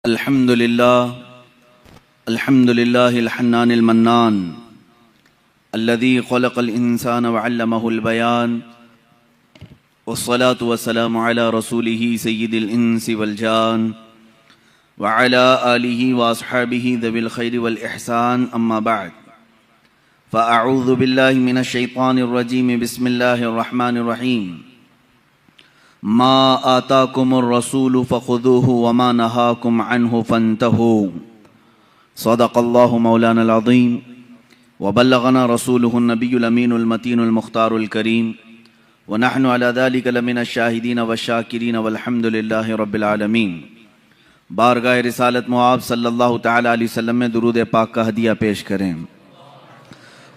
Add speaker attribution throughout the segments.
Speaker 1: अल्हम्दुलिल्लाहिल हन्नानिल mannan अल्लज़ी ख़लक़ल इंसान व अल्लमहुल बयान वस्सलातु वस्सलामु अला रसूलिही सय्यिदिल इंसी वल जान व अला आलिही व अस्हाबिही ज़विल खैरि वल इहसान अम्मा बअद फ़अऊज़ु बिल्लाहि मिनश शैतानिर रजीम बिस्मिल्लाहिर रहमानिर रहीम मा आताकुमुर रसूलु फ़ख़ुज़ूहु व मा नहाकुम अन्हु फ़न्तहू सदक़ल्लाहु मौलानल अज़ीम व बल्लगना रसूलुहुन नबियुल अमीनुल मतीनुल मुख्तारुल करीम व नहनु अला ज़ालिका लमिनश शाहिदीन व शाकिरीन वल्हम्दुलिल्लाहि रब्बिल आलमीन। बारगाह रिसालत मुआब सल्लल्लाहु तआला अलैहि वसल्लम में दुरूद पाक का हदिया पेश करें।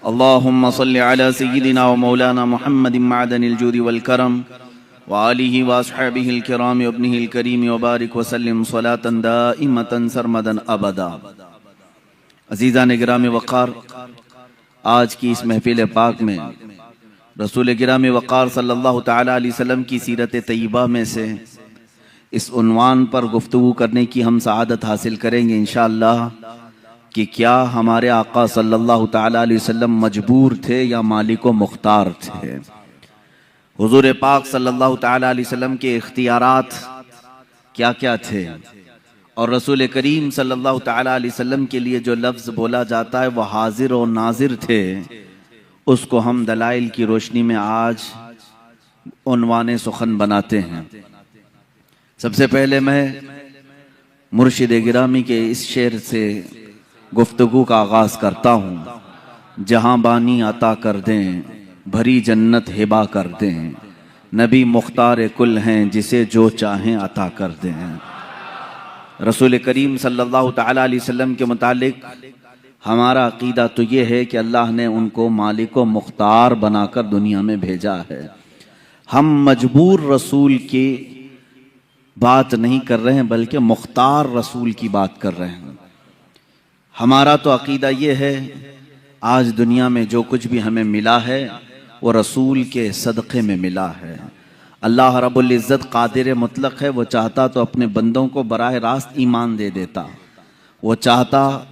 Speaker 1: अल्लाहुम्मा सल्लि अला सय्यिदिना व मौलाना मुहम्मदिन मअदनिल जूदि वल करम व आलिहि व अस्हाबिहिल किराम व इब्निहिल करीम व बारिक व सल्लिम सलातन दाइमतन सरमदन अबदा। अज़ीज़ान गिराम वक़ार, आज की इस महफिल पाक में रसूल गिराम वक़ार सल्लल्लाहु तआला अलैहि वसल्लम की सीरत तय्यबा में से इस उन्वान पर गुफ्तगू करने की हम सआदत हासिल करेंगे इंशाअल्लाह कि क्या हमारे आका सल्लल्लाहु तआला अलैहि वसल्लम मजबूर थे या मालिको मुख्तार थे। हुज़ूर पाक सल्लल्लाहु तआला अलैहि वसल्लम के इख्तियारात क्या क्या थे और रसूल करीम सल्लल्लाहु तआला अलैहि वसल्लम के लिए जो लफ्ज़ बोला जाता है वह हाजिर और नाजिर थे, उसको हम दलाइल की रोशनी में आज उन्वाने सुखन बनाते हैं। सबसे पहले मैं मुर्शिद गिरामी के इस शेर से गुफ्तगू का आगाज़ करता हूँ। जहाँ बानी अता कर दें भरी जन्नत हिबा कर दें, नबी मुख्तार कुल हैं जिसे जो चाहें अता कर दें। रसूल करीम सल्लल्लाहु तआला अलैहि वसल्लम के मुतालिक हमारा अकीदा तो ये है कि अल्लाह ने उनको मालिक व मुख्तार बनाकर दुनिया में भेजा है। हम मजबूर रसूल की बात नहीं कर रहे हैं बल्कि मुख्तार रसूल की बात कर रहे हैं। हमारा तो अकीदा ये है आज दुनिया में जो कुछ भी हमें मिला है वो रसूल के सदक़े में मिला है। अल्लाह रब्बुल इज़्ज़त कादिर मुतलक है, वो चाहता तो अपने बंदों को बराह रास्त ईमान दे देता, वो चाहता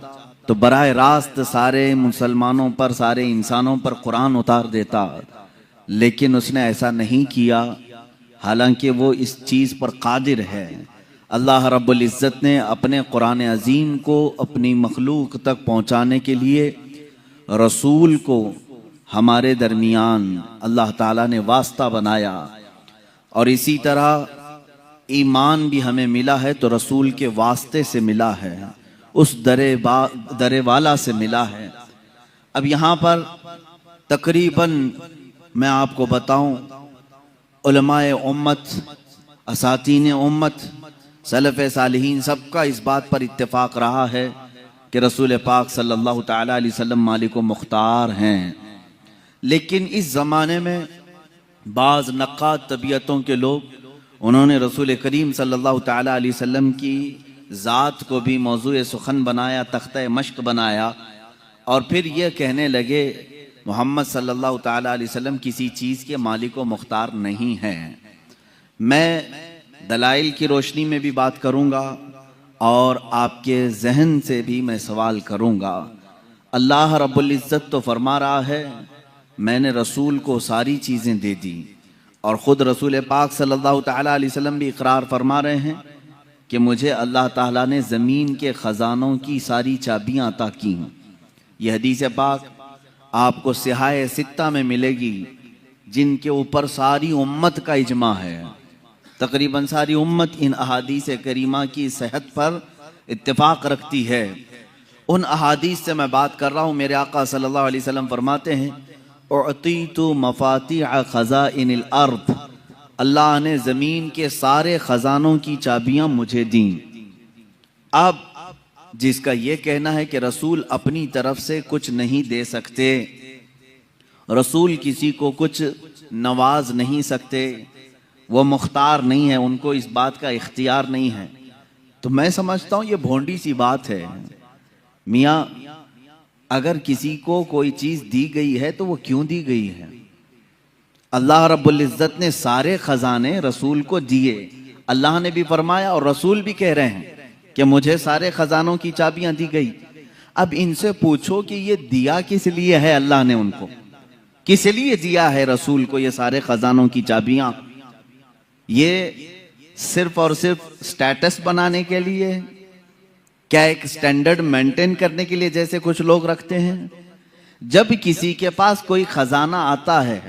Speaker 1: तो बराह रास्त सारे मुसलमानों पर सारे इंसानों पर कुरान उतार देता, लेकिन उसने ऐसा नहीं किया, हालांकि वो इस चीज़ पर कादिर है। अल्लाह रब्बुल इज़्ज़त ने अपने कुरान अज़ीम को अपनी मखलूक तक पहुँचाने के लिए रसूल को हमारे दरमियान अल्लाह ताला ने वास्ता बनाया और इसी तरह ईमान भी हमें मिला है तो रसूल के वास्ते से मिला है, उस दरे वाला से मिला है। अब यहाँ पर तकरीबन मैं आपको बताऊं, उलमाए उम्मत, असातीन उम्मत, सलफ़ सालिहीन सबका इस बात पर इत्तेफाक रहा है कि रसूल पाक सल्लल्लाहु तआला अलैहि वसल्लम मालिक व मुख्तार हैं। लेकिन इस ज़माने में बाज़ नक़्क़ाद तबीयतों के लोग, उन्होंने रसूल करीम सल्लल्लाहु तआला अलैहि वसल्लम की ज़ात को भी मौज़ूए सुखन बनाया, तख्ते मश्क बनाया और फिर ये कहने लगे मोहम्मद सल्लल्लाहु तआला अलैहि वसल्लम किसी चीज़ के मालिक व मुख्तार नहीं हैं। मैं दलाइल की रोशनी में भी बात करूँगा और आपके जहन से भी मैं सवाल करूँगा। अल्लाह रब्बुल इज़्ज़त तो फरमा रहा है मैंने रसूल को सारी चीज़ें दे दी और ख़ुद रसूल पाक सल्लल्लाहु तआला अलैहि वसल्लम भी इकरार फरमा रहे हैं कि मुझे अल्लाह ताला ने ज़मीन के ख़जानों की सारी चाबियाँ अता की हैं। यह हदीस पाक आपको सिहाए सित्ता में मिलेगी जिनके ऊपर सारी उम्मत का इजमा है। तकरीबन सारी उम्मत इन अहादीस करीमा की सेहत पर इत्तेफाक रखती है। उन अहादीस से मैं बात कर रहा हूँ। मेरे आका सल्लल्लाहु अलैहि वसल्लम फरमाते हैं उअतीतु मफातिह खज़ाइनिल अर्द, अल्लाह ने ज़मीन के सारे ख़जानों की चाबियाँ मुझे दी। अब जिसका ये कहना है कि रसूल अपनी तरफ से कुछ नहीं दे सकते, रसूल किसी को कुछ नवाज नहीं सकते, वो मुख्तार नहीं है, उनको इस बात का इख्तियार नहीं है, तो मैं समझता हूँ ये भोंडी सी बात है। मियाँ, अगर किसी को कोई चीज़ दी गई है तो वो क्यों दी गई है? अल्लाह रब्बुल इज़्ज़त ने सारे ख़जाने रसूल को दिए, अल्लाह ने भी फरमाया और रसूल भी कह रहे हैं कि मुझे सारे खजानों की चाबियां दी गई। अब इनसे पूछो कि ये दिया किस लिए है, अल्लाह ने उनको किस लिए दिया है रसूल को ये सारे खजानों की चाबियां? ये सिर्फ और सिर्फ स्टेटस बनाने के लिए? क्या एक स्टैंडर्ड मेंटेन करने के लिए जैसे कुछ लोग रखते हैं? जब किसी के पास कोई खजाना आता है,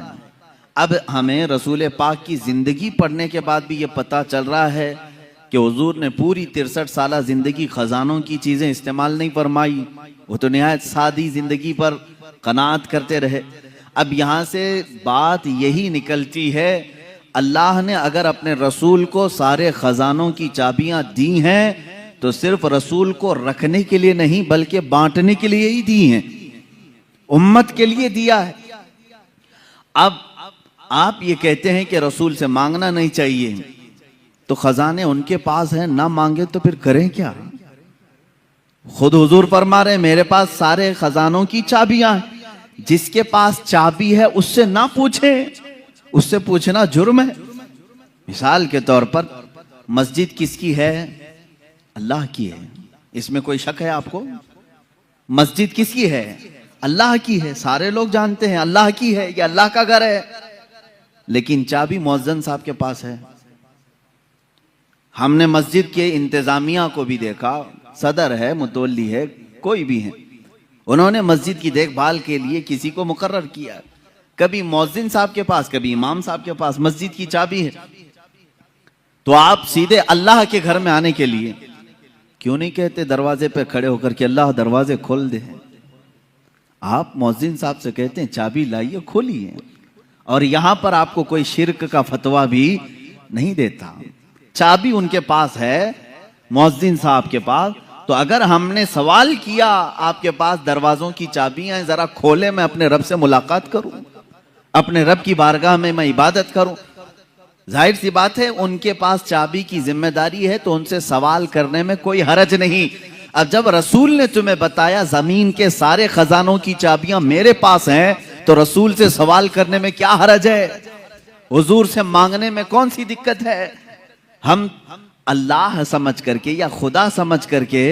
Speaker 1: अब हमें रसूल पाक की जिंदगी पढ़ने के बाद भी ये पता चल रहा है कि हुजूर ने पूरी 63 साल जिंदगी खजानों की चीजें इस्तेमाल नहीं फरमाई। वो तो निहायत सादी जिंदगी पर कनात करते रहे। अब यहाँ से बात यही निकलती है, अल्लाह ने अगर अपने रसूल को सारे खजानों की चाबियां दी हैं तो सिर्फ रसूल को रखने के लिए नहीं बल्कि बांटने के लिए ही दी हैं, उम्मत के लिए दिया है। अब आप ये कहते हैं कि रसूल से मांगना नहीं चाहिए, तो खजाने उनके पास हैं, ना मांगे तो फिर करें क्या? खुद हुजूर फरमा रहे मेरे पास सारे खजानों की चाबियां हैं। जिसके पास चाबी है उससे ना पूछे, उससे पूछना जुर्म है। मिसाल के तौर पर मस्जिद किसकी है? अल्लाह की है। इसमें कोई शक है आपको? मस्जिद किसकी है? अल्लाह की है। सारे लोग जानते हैं अल्लाह की है, ये अल्लाह का घर है। लेकिन चाबी मुअज्जिन साहब के पास है। हमने मस्जिद के इंतजामिया को भी देखा, सदर है, मुतवल्ली है, कोई भी है, उन्होंने मस्जिद की देखभाल के लिए किसी को मुकर्रर किया। कभी मुअज्जिन साहब के पास, कभी इमाम साहब के पास मस्जिद की चाबी है। तो आप सीधे अल्लाह के घर में आने के लिए क्यों नहीं कहते दरवाजे पे खड़े होकर के अल्लाह दरवाजे खोल दे? आप मुअज्जिन साहब से कहते हैं चाबी लाइए, खोलिए। और यहां पर आपको कोई शिर्क का फतवा भी नहीं देता। चाबी उनके पास है, मुअज्जिन साहब के पास। तो अगर हमने सवाल किया आपके पास दरवाजों की चाबियां, जरा खोले, मैं अपने रब से मुलाकात करूं, अपने रब की बारगाह में मैं इबादत करूं, जाहिर सी बात है उनके पास चाबी की जिम्मेदारी है, तो उनसे सवाल करने में कोई हरज नहीं। अब जब रसूल ने तुम्हें बताया जमीन के सारे खजानों की चाबियां मेरे पास हैं, तो रसूल से सवाल करने में क्या हरज है? हुजूर से मांगने में कौन सी दिक्कत है? हम अल्लाह समझ करके या खुदा समझ करके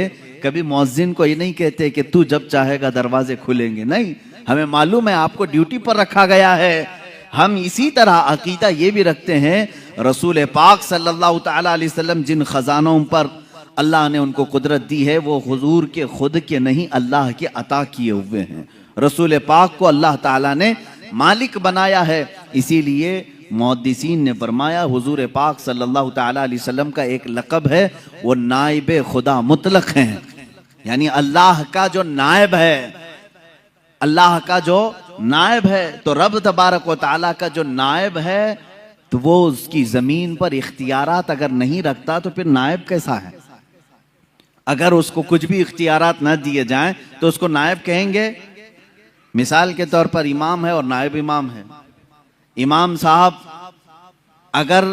Speaker 1: कभी मुअज्जिन को ये नहीं कहते कि तू जब चाहेगा दरवाजे खुलेंगे। नहीं, हमें मालूम है आपको ड्यूटी पर रखा गया है। हम इसी तरह अकीदा ये भी रखते हैं, रसूल पाक सल्लल्लाहु तआला अलैहि वसल्लम जिन खजानों पर अल्लाह ने उनको कुदरत दी है वो हुजूर के खुद के नहीं, अल्लाह के अता किए हुए हैं। रसूल पाक को अल्लाह ताला ने मालिक बनाया है। इसीलिए मुहद्दिसीन ने फरमाया हुजूर पाक सल्लल्लाहु तआला अलैहि वसल्लम का एक लक़ब है, वो नाइब खुदा मुतलक हैं, यानी अल्लाह का जो नायब है, अल्लाह का जो नायब है। तो रब तबारक व तआला का जो नायब है, तो वो उसकी जमीन पर इख्तियारात अगर नहीं रखता तो फिर नायब कैसा है? अगर उसको कुछ भी इख्तियारात न दिए जाएं तो उसको नायब कहेंगे? मिसाल के तौर पर इमाम है और नायब इमाम है। इमाम साहब अगर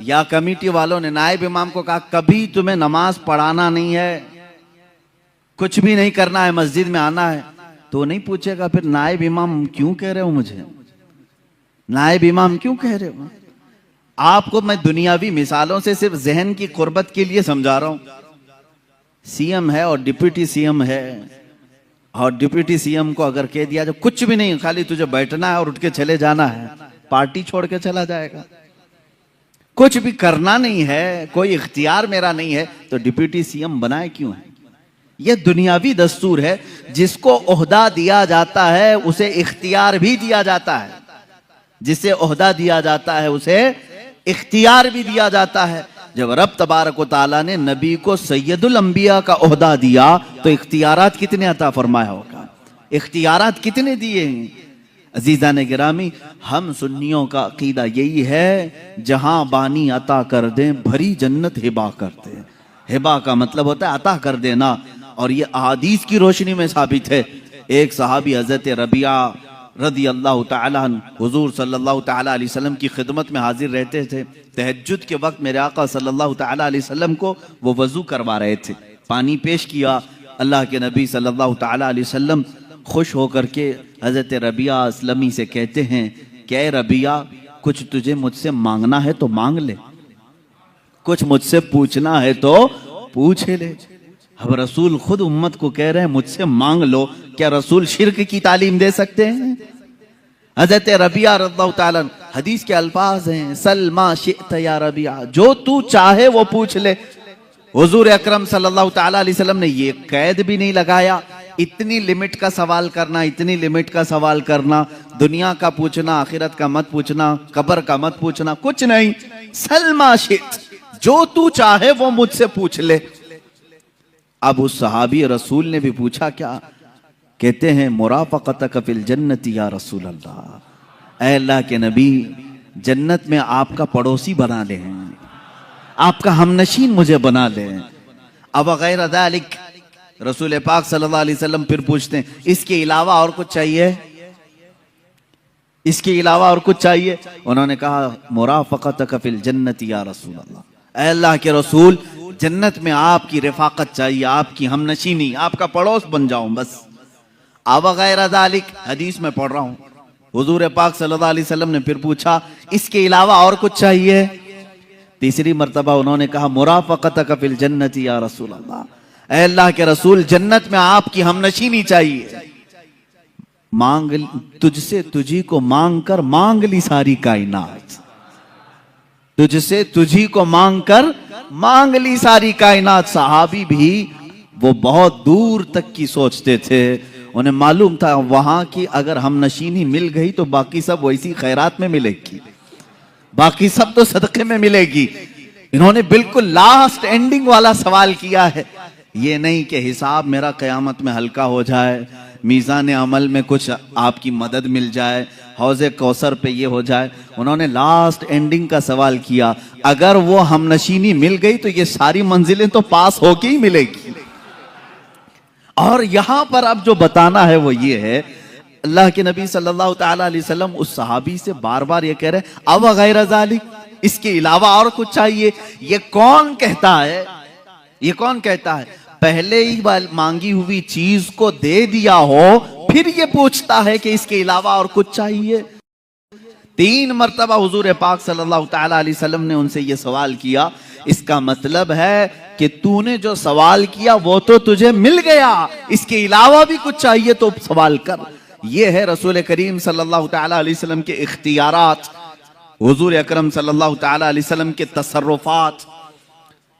Speaker 1: या कमेटी वालों ने नायब इमाम को कहा कभी तुम्हें नमाज पढ़ाना नहीं है, कुछ भी नहीं करना है, मस्जिद में आना है, तो नहीं पूछेगा फिर नायब इमाम क्यों कह रहे हो मुझे, नायब इमाम क्यों कह रहे हो? आपको मैं दुनियावी मिसालों से सिर्फ जहन की कुर्बत के लिए समझा रहा हूं। सीएम है और डिप्टी सीएम है, और डिप्टी सीएम को अगर कह दिया जो कुछ भी नहीं, खाली तुझे बैठना है और उठ के चले जाना है, पार्टी छोड़ के चला जाएगा। कुछ भी करना नहीं है, कोई इख्तियार मेरा नहीं है, तो डिप्टी सीएम बनाए क्यों है? यह दुनियावी दस्तूर है। जिसको ओहदा दिया जाता है उसे इख्तियार भी दिया जाता है, जिसे ओहदा दिया जाता है उसे इख्तियार भी दिया जाता है। जब रब तबारक व तआला ने नबी को सैयदुल अंबिया का ओहदा दिया तो इख्तियारात कितने अता फरमाया होगा, इख्तियारात कितने दिए हैं? अजीज़ान गिरामी, हम सुन्नियों का अकीदा यही है, जहां बानी अता कर दे भरी जन्नत हिबा करते हैं। हिबा का मतलब होता है अता कर देना, और ये अहादीस की रोशनी में साबित है। एक सहाबी हजरत रबिया रदी अल्लाह तआला हुजूर सल्लल्लाहु तआला अलैहि वसल्लम की खिदमत में हाजिर रहते थे। तहज्जुद के वक्त मेरे आका सल्लल्लाहु तआला अलैहि वसल्लम को वो वजू करवा रहे थे, पानी पेश किया। अल्लाह के नबी सल्लल्लाहु तआला अलैहि वसल्लम खुश होकर के हजरत रबिया असलमी से कहते हैं, क्या रबिया कुछ तुझे मुझसे मांगना है तो मांग ले, कुछ मुझसे पूछना है तो पूछ ले। अब रसूल खुद उम्मत को कह रहे हैं मुझसे मांग लो। क्या रसूल शिर्क की तालीम दे सकते हैं? हजरत रबिया रज़ियल्लाहु ताला हदीस के अल्फाज हैं, सलमा शिअत या रबिया, जो तू चाहे वो पूछ ले। हुजूर अकरम सल्लल्लाहु ताला अलैहि वसल्लम ने ये कैद भी नहीं लगाया, इतनी लिमिट का सवाल करना, इतनी लिमिट का सवाल करना, दुनिया का पूछना, आखिरत का मत पूछना, कब्र का मत पूछना, कुछ नहीं। सलमा शिअत, जो तू चाहे वो मुझसे पूछ ले। अब उस सहाबी रसूल ने भी पूछा क्या? कहते हैं मुराफक़तक फिल जन्नति या रसूल अल्लाह, ऐ अल्लाह के नबी, जन्नत में आपका पड़ोसी बना ले, आपका हमनशीन मुझे बना ले। अब गैर ज़ालिक, रसूल पाक सल्लल्लाहु अलैहि वसल्लम फिर पूछते हैं इसके अलावा और कुछ चाहिए? इसके अलावा और कुछ चाहिए? उन्होंने कहा मुराफक़तक फिल जन्नति या रसूल अल्लाह, ऐ अल्लाह के रसूल, जन्नत में आपकी रिफाकत चाहिए, आपकी हमनशीनी, आपका पड़ोस बन जाऊं बस। अब गैर ज़ालिक, हदीस में पढ़ रहा हूं, हुजूर पाक सल्लल्लाहु अलैहि वसल्लम ने फिर पूछा इसके अलावा और कुछ चाहिए? तीसरी मर्तबा उन्होंने कहा मुराफक़तक फिल जन्नति या रसूल अल्लाह, ऐ अल्लाह के रसूल, जन्नत में आपकी हमनशीनी चाहिए। मांग तुझसे तुझी को मांग कर मांग ली सारी कायनात, तुझसे तुझी को मांग कर मांग ली सारी कायनात। सहाबी भी वो बहुत दूर तक की सोचते थे, उन्हें मालूम था वहां की अगर हम नशीनी मिल गई तो बाकी सब वैसी खैरात में मिलेगी, बाकी सब तो सदक़े में मिलेगी। इन्होंने बिल्कुल लास्ट एंडिंग वाला सवाल किया है, ये नहीं कि हिसाब मेरा क़यामत में हल्का हो जाए, मीज़ान अमल में कुछ आपकी मदद मिल जाए, हौज़े कौसर पे ये हो जाए। उन्होंने लास्ट एंडिंग का सवाल किया, अगर वो हमनशीनी मिल गई तो ये सारी मंजिलें तो पास होके ही मिलेगी। और यहां पर अब जो बताना है वो ये है, अल्लाह के नबी सल्लल्लाहु ताला अलैहि वसल्लम उस सहाबी से बार बार ये कह रहे हैं अब गैर ज़ालिक, इसके अलावा और कुछ चाहिए? ये कौन कहता है? ये कौन कहता है? पहले ही मांगी हुई चीज को दे दिया हो फिर ये पूछता है कि इसके अलावा और कुछ चाहिए। 3 मर्तबा हुजूर पाक सल्लल्लाहु ताला अलैहि वसल्लम ने उनसे ये सवाल किया। इसका मतलब है कि तूने जो सवाल किया वो तो तुझे मिल गया, इसके अलावा भी कुछ चाहिए तो सवाल कर। ये है रसूल करीम सल्लल्लाहु ताला अलैहि वसल्लम के इख्तियारात, हुजूर अकरम सल्लल्लाहु ताला अलैहि वसल्लम के तसर्रुफात,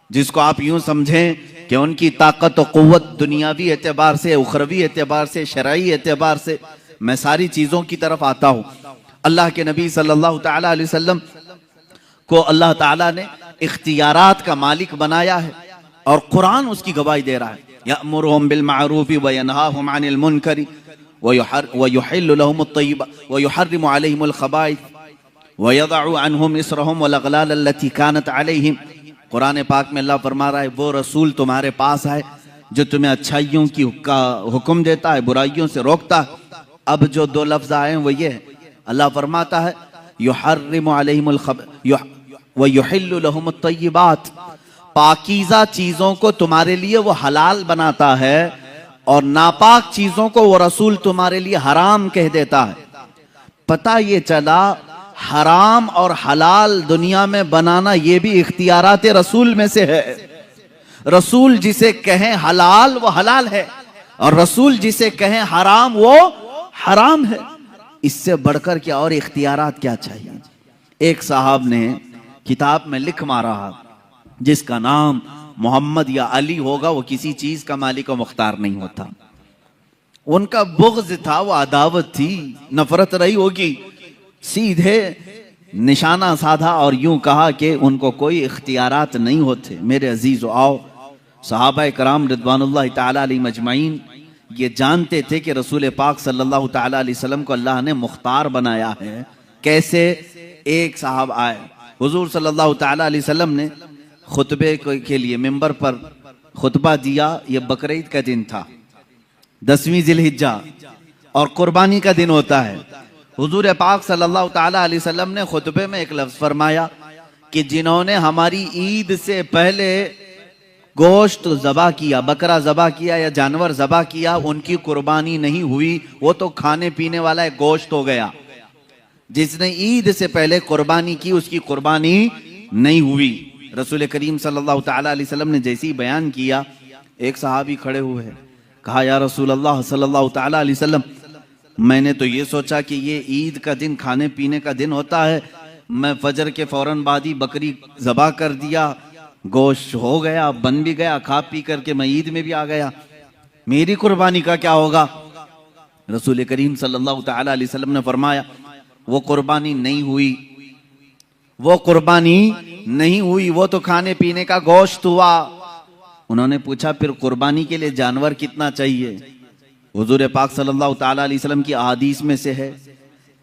Speaker 1: जिसको आप यूं समझें कि उनकी ताकत और क़ुव्वत दुनियावी एतबार से, उखरवी एतबार से, शरई एतबार से। मैं सारी चीज़ों की तरफ आता हूँ। अल्लाह के नबी सल्लल्लाहु ताला अलैहि वसल्लम को अल्लाह ताला ने इख्तियारात का मालिक बनाया है और कुरान उसकी गवाही दे रहा है। यअमुरुहुम बिल मारूफि व यनहाहुम अनिल मुनकरि व युहिल्लु लहुमुत तय्यिबात व युहर्रिमु अलैहिमुल खबाइथ व यदअु अन्हुम इसरहुम वल अग़लाल अल्लती कानत अलैहिम। कुरान पाक में अल्लाह फरमा रहा है वो रसूल तुम्हारे पास है जो तुम्हें अच्छाइयों की का हुक्म देता है, बुराइयों से रोकता है। अब जो 2 लफ्ज आए हैं वो ये है, अल्लाह फरमाता है युहर्रिमु अलैहिमुल व युहिल्लु लहुमुत तय्यिबात, पाकीज़ा चीज़ों को तुम्हारे लिए वो हलाल बनाता है और नापाक चीज़ों को वो रसूल तुम्हारे लिए हराम कह देता है। पता ये चला हराम और हलाल दुनिया में बनाना ये भी इख्तियारात रसूल में से है। रसूल जिसे कहें हलाल वो हलाल है और रसूल जिसे कहें हराम वो हराम है। इससे बढ़कर क्या और इख्तियारात क्या चाहिए? एक साहब ने किताब में लिख मारा, जिसका नाम मोहम्मद या अली होगा वो किसी चीज का मालिक और मुख्तार नहीं होता। उनका बुग़्ज़ था, वो अदावत थी, नफरत रही होगी। सीधे निशाना साधा और यूं कहा कि उनको कोई इख्तियारात नहीं होते। मेरे अजीज़ो, आओ सहाबा कराम रिदवानुल्लाह ताला अलैहिम अजमईन ये जानते थे कि रसूल पाक सल्लल्लाहु ताला अलैहि वसल्लम को अल्लाह ने मुख्तार बनाया है। कैसे? एक साहब आए, हुजूर सल्लल्लाहु ताला अलैहि वसल्लम ने खुतबे के लिए मिंबर पर खुतबा दिया। ये बकरीद का दिन था, 10वीं ज़िलहिज्जा, और कुर्बानी का दिन होता है। हुजूर पाक सल्लल्लाहु ताला अलैहि वसल्लम ने खुतबे में एक लफ्ज़ फरमाया कि जिन्होंने हमारी ईद से पहले गोश्त ज़बा किया, बकरा ज़बा किया या जानवर ज़बा किया, उनकी कुर्बानी नहीं हुई, वो तो खाने पीने वाला एक गोश्त हो गया। जिसने ईद से पहले कुर्बानी की उसकी कुर्बानी नहीं हुई। रसूल करीम सल्लल्लाहु ताला अलैहि वसल्लम ने जैसे ही बयान किया, एक सहाबी खड़े हुए हैं, कहा या रसूल अल्लाह सल्लल्लाहु ताला अलैहि वसल्लम, मैंने तो ये सोचा कि ये ईद का दिन खाने पीने का दिन होता है, मैं फजर के फौरन बाद ही बकरी ज़बा कर दिया, गोश्त हो गया, बन भी गया, खा पी करके मैं ईद में भी आ गया, मेरी कुर्बानी का क्या होगा? रसूल करीम सल्लल्लाहु ताला अलैहि वसल्लम ने फरमाया, वो कुर्बानी नहीं हुई, वो कुर्बानी नहीं हुई, वो तो खाने पीने का गोश्त हुआ। उन्होंने पूछा फिर कुर्बानी के लिए जानवर कितना चाहिए? हुजूर पाक सल्लल्लाहु ताला अलैहि वसल्लम की अहादीस में से है,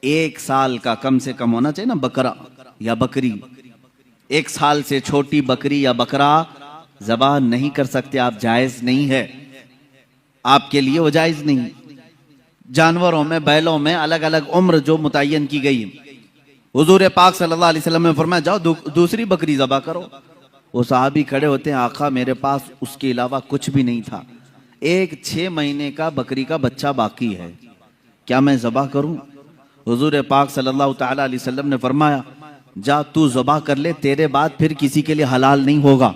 Speaker 1: 1 साल का कम से कम होना चाहिए ना बकरा या बकरी। 1 साल से छोटी बकरी या बकरा ज़बा नहीं कर सकते आप, जायज नहीं है आपके लिए, वो जायज नहीं। जानवरों में, बैलों में अलग अलग उम्र जो मुतय्यन की गई। हुजूर पाक सल्लल्लाहु अलैहि वसल्लम ने फरमाया जाओ दूसरी बकरी ज़बा करो। वो सहाबी खड़े होते हैं, आका मेरे पास उसके अलावा कुछ भी नहीं था, एक 6 महीने का बकरी का बच्चा बाकी है, क्या मैं ज़बा करूं? हुजूर पाक सल्लल्लाहु ताला अलैहि वसल्लम ने फरमाया जा तू ज़बा कर ले, तेरे बाद फिर किसी के लिए हलाल नहीं होगा,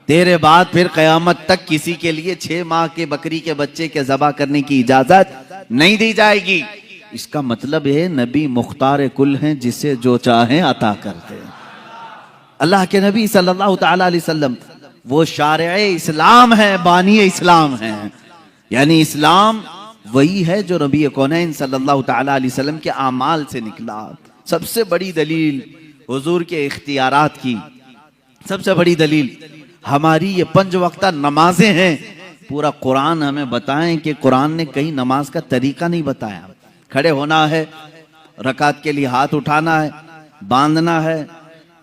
Speaker 1: तेरे बाद फिर क़यामत तक किसी के लिए 6 माह के बकरी के बच्चे के ज़बा करने की इजाजत नहीं दी जाएगी। इसका मतलब है नबी मुख्तार कुल हैं, जिसे जो चाहें अता करते हैं। अल्लाह के नबी सल्लल्लाहु ताला अलैहि वसल्लम वो शारे इस्लाम है, बानी इस्लाम है, यानी इस्लाम वही है जो नबी कौनैन सल्लल्लाहु ताला अलैहि वसल्लम के आमाल से निकला। सबसे बड़ी दलील हुजूर के इख्तियारात की, सबसे बड़ी दलील हमारी ये 5 वक्ता नमाजें हैं। पूरा कुरान हमें बताएं कि कुरान ने कहीं नमाज का तरीका नहीं बताया। खड़े होना है, रकात के लिए हाथ उठाना है, बांधना है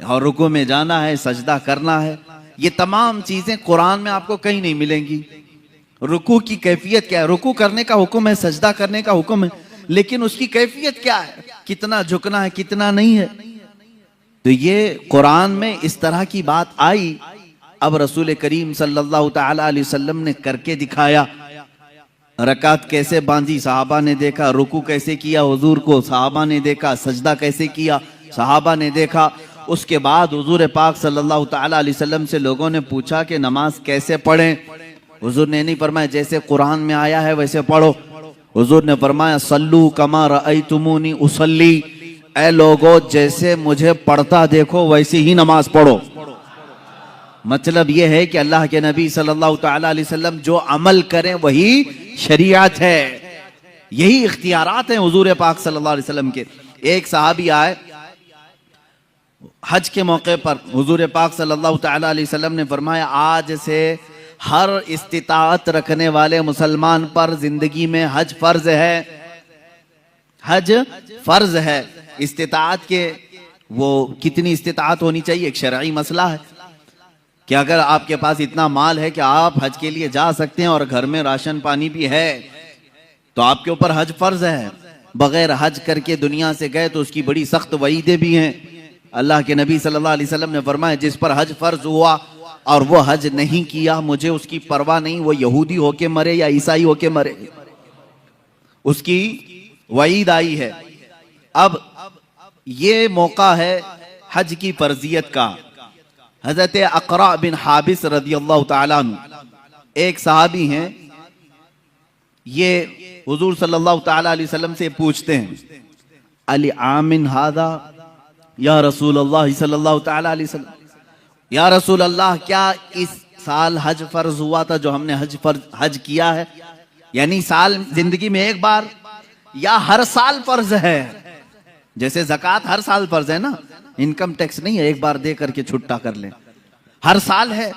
Speaker 1: और रुकू में जाना है, सजदा करना है, ये तमाम चीजें कुरान में आपको कहीं नहीं मिलेंगी। रुकू की कैफियत क्या है? रुकू करने का हुक्म है, सजदा करने का हुक्म है, लेकिन उसकी कैफियत क्या है, कितना झुकना है, कितना नहीं है। तो ये कुरान में इस तरह की बात आई। अब रसूल करीम सल्लल्लाहु ताला अलैहि वसल्लम ने करके दिखाया। रकात कैसे बांधी सहाबा ने देखा, रुकू कैसे किया हुजूर को सहाबा ने देखा, सजदा कैसे किया सहाबा ने देखा। उसके बाद हुजूर पाक सल्लल्लाहु ताला अलैहि वसल्लम से लोगों ने पूछा कि नमाज कैसे पढ़ें? हुजूर ने नहीं फरमाया जैसे कुरान में आया है वैसे पढ़ो। हुजूर ने फरमाया सल्लू कमा रअयतुमूनी उसल्ली, ऐ लोगो जैसे मुझे पढ़ता देखो वैसे ही नमाज पढ़ो। मतलब यह है कि अल्लाह के नबी सल्लल्लाहु ताला अलैहि वसल्लम जो अमल करें वही शरीयत है, यही इख्तियारात हैं हुजूर पाक सल्लल्लाहु अलैहि वसल्लम के। एक सहाबी आए हज के मौके पर, हुजूर पाक सल्लल्लाहु ताला अलैहि वसल्लम ने फरमाया आज से हर इस्तिताअत रखने वाले मुसलमान पर जिंदगी में हज फर्ज है, हज फर्ज है। इस्तिताअत के वो कितनी इस्तिताअत होनी चाहिए एक शरई मसला है कि अगर आपके पास इतना माल है कि आप हज के लिए जा सकते हैं और घर में राशन पानी भी है तो आपके ऊपर हज फर्ज है। बगैर हज करके दुनिया से गए तो उसकी बड़ी सख्त वईदें भी हैं। अल्लाह के नबी सल्लल्लाहु अलैहि वसल्लम ने फरमाया जिस पर हज फर्ज हुआ और वो हज नहीं किया, मुझे उसकी परवाह नहीं, वो यहूदी होके मरे या ईसाई होके मरे, उसकी वईद आई है। अब ये मौका है हज की फर्जियत का। हजरत अक़रा बिन हाबिस रदियल्लाहु ताला अन्हु एक सहाबी हैं, ये हुजूर सल्लल्लाहु ताला अलैहि वसल्लम से पूछते हैं अली आमिन हादा या रसूल अल्लाह सल्लल्लाहु ताला अलैहि वसल्लम, या रसूल अल्लाह क्या इस साल हज फर्ज हुआ था जो हमने हज किया है, यानी साल जिंदगी में एक बार या हर साल फर्ज है? जैसे ज़कात हर साल फर्ज है ना, इनकम टैक्स नहीं है एक बार दे करके छुट्टा कर ले, हर साल है।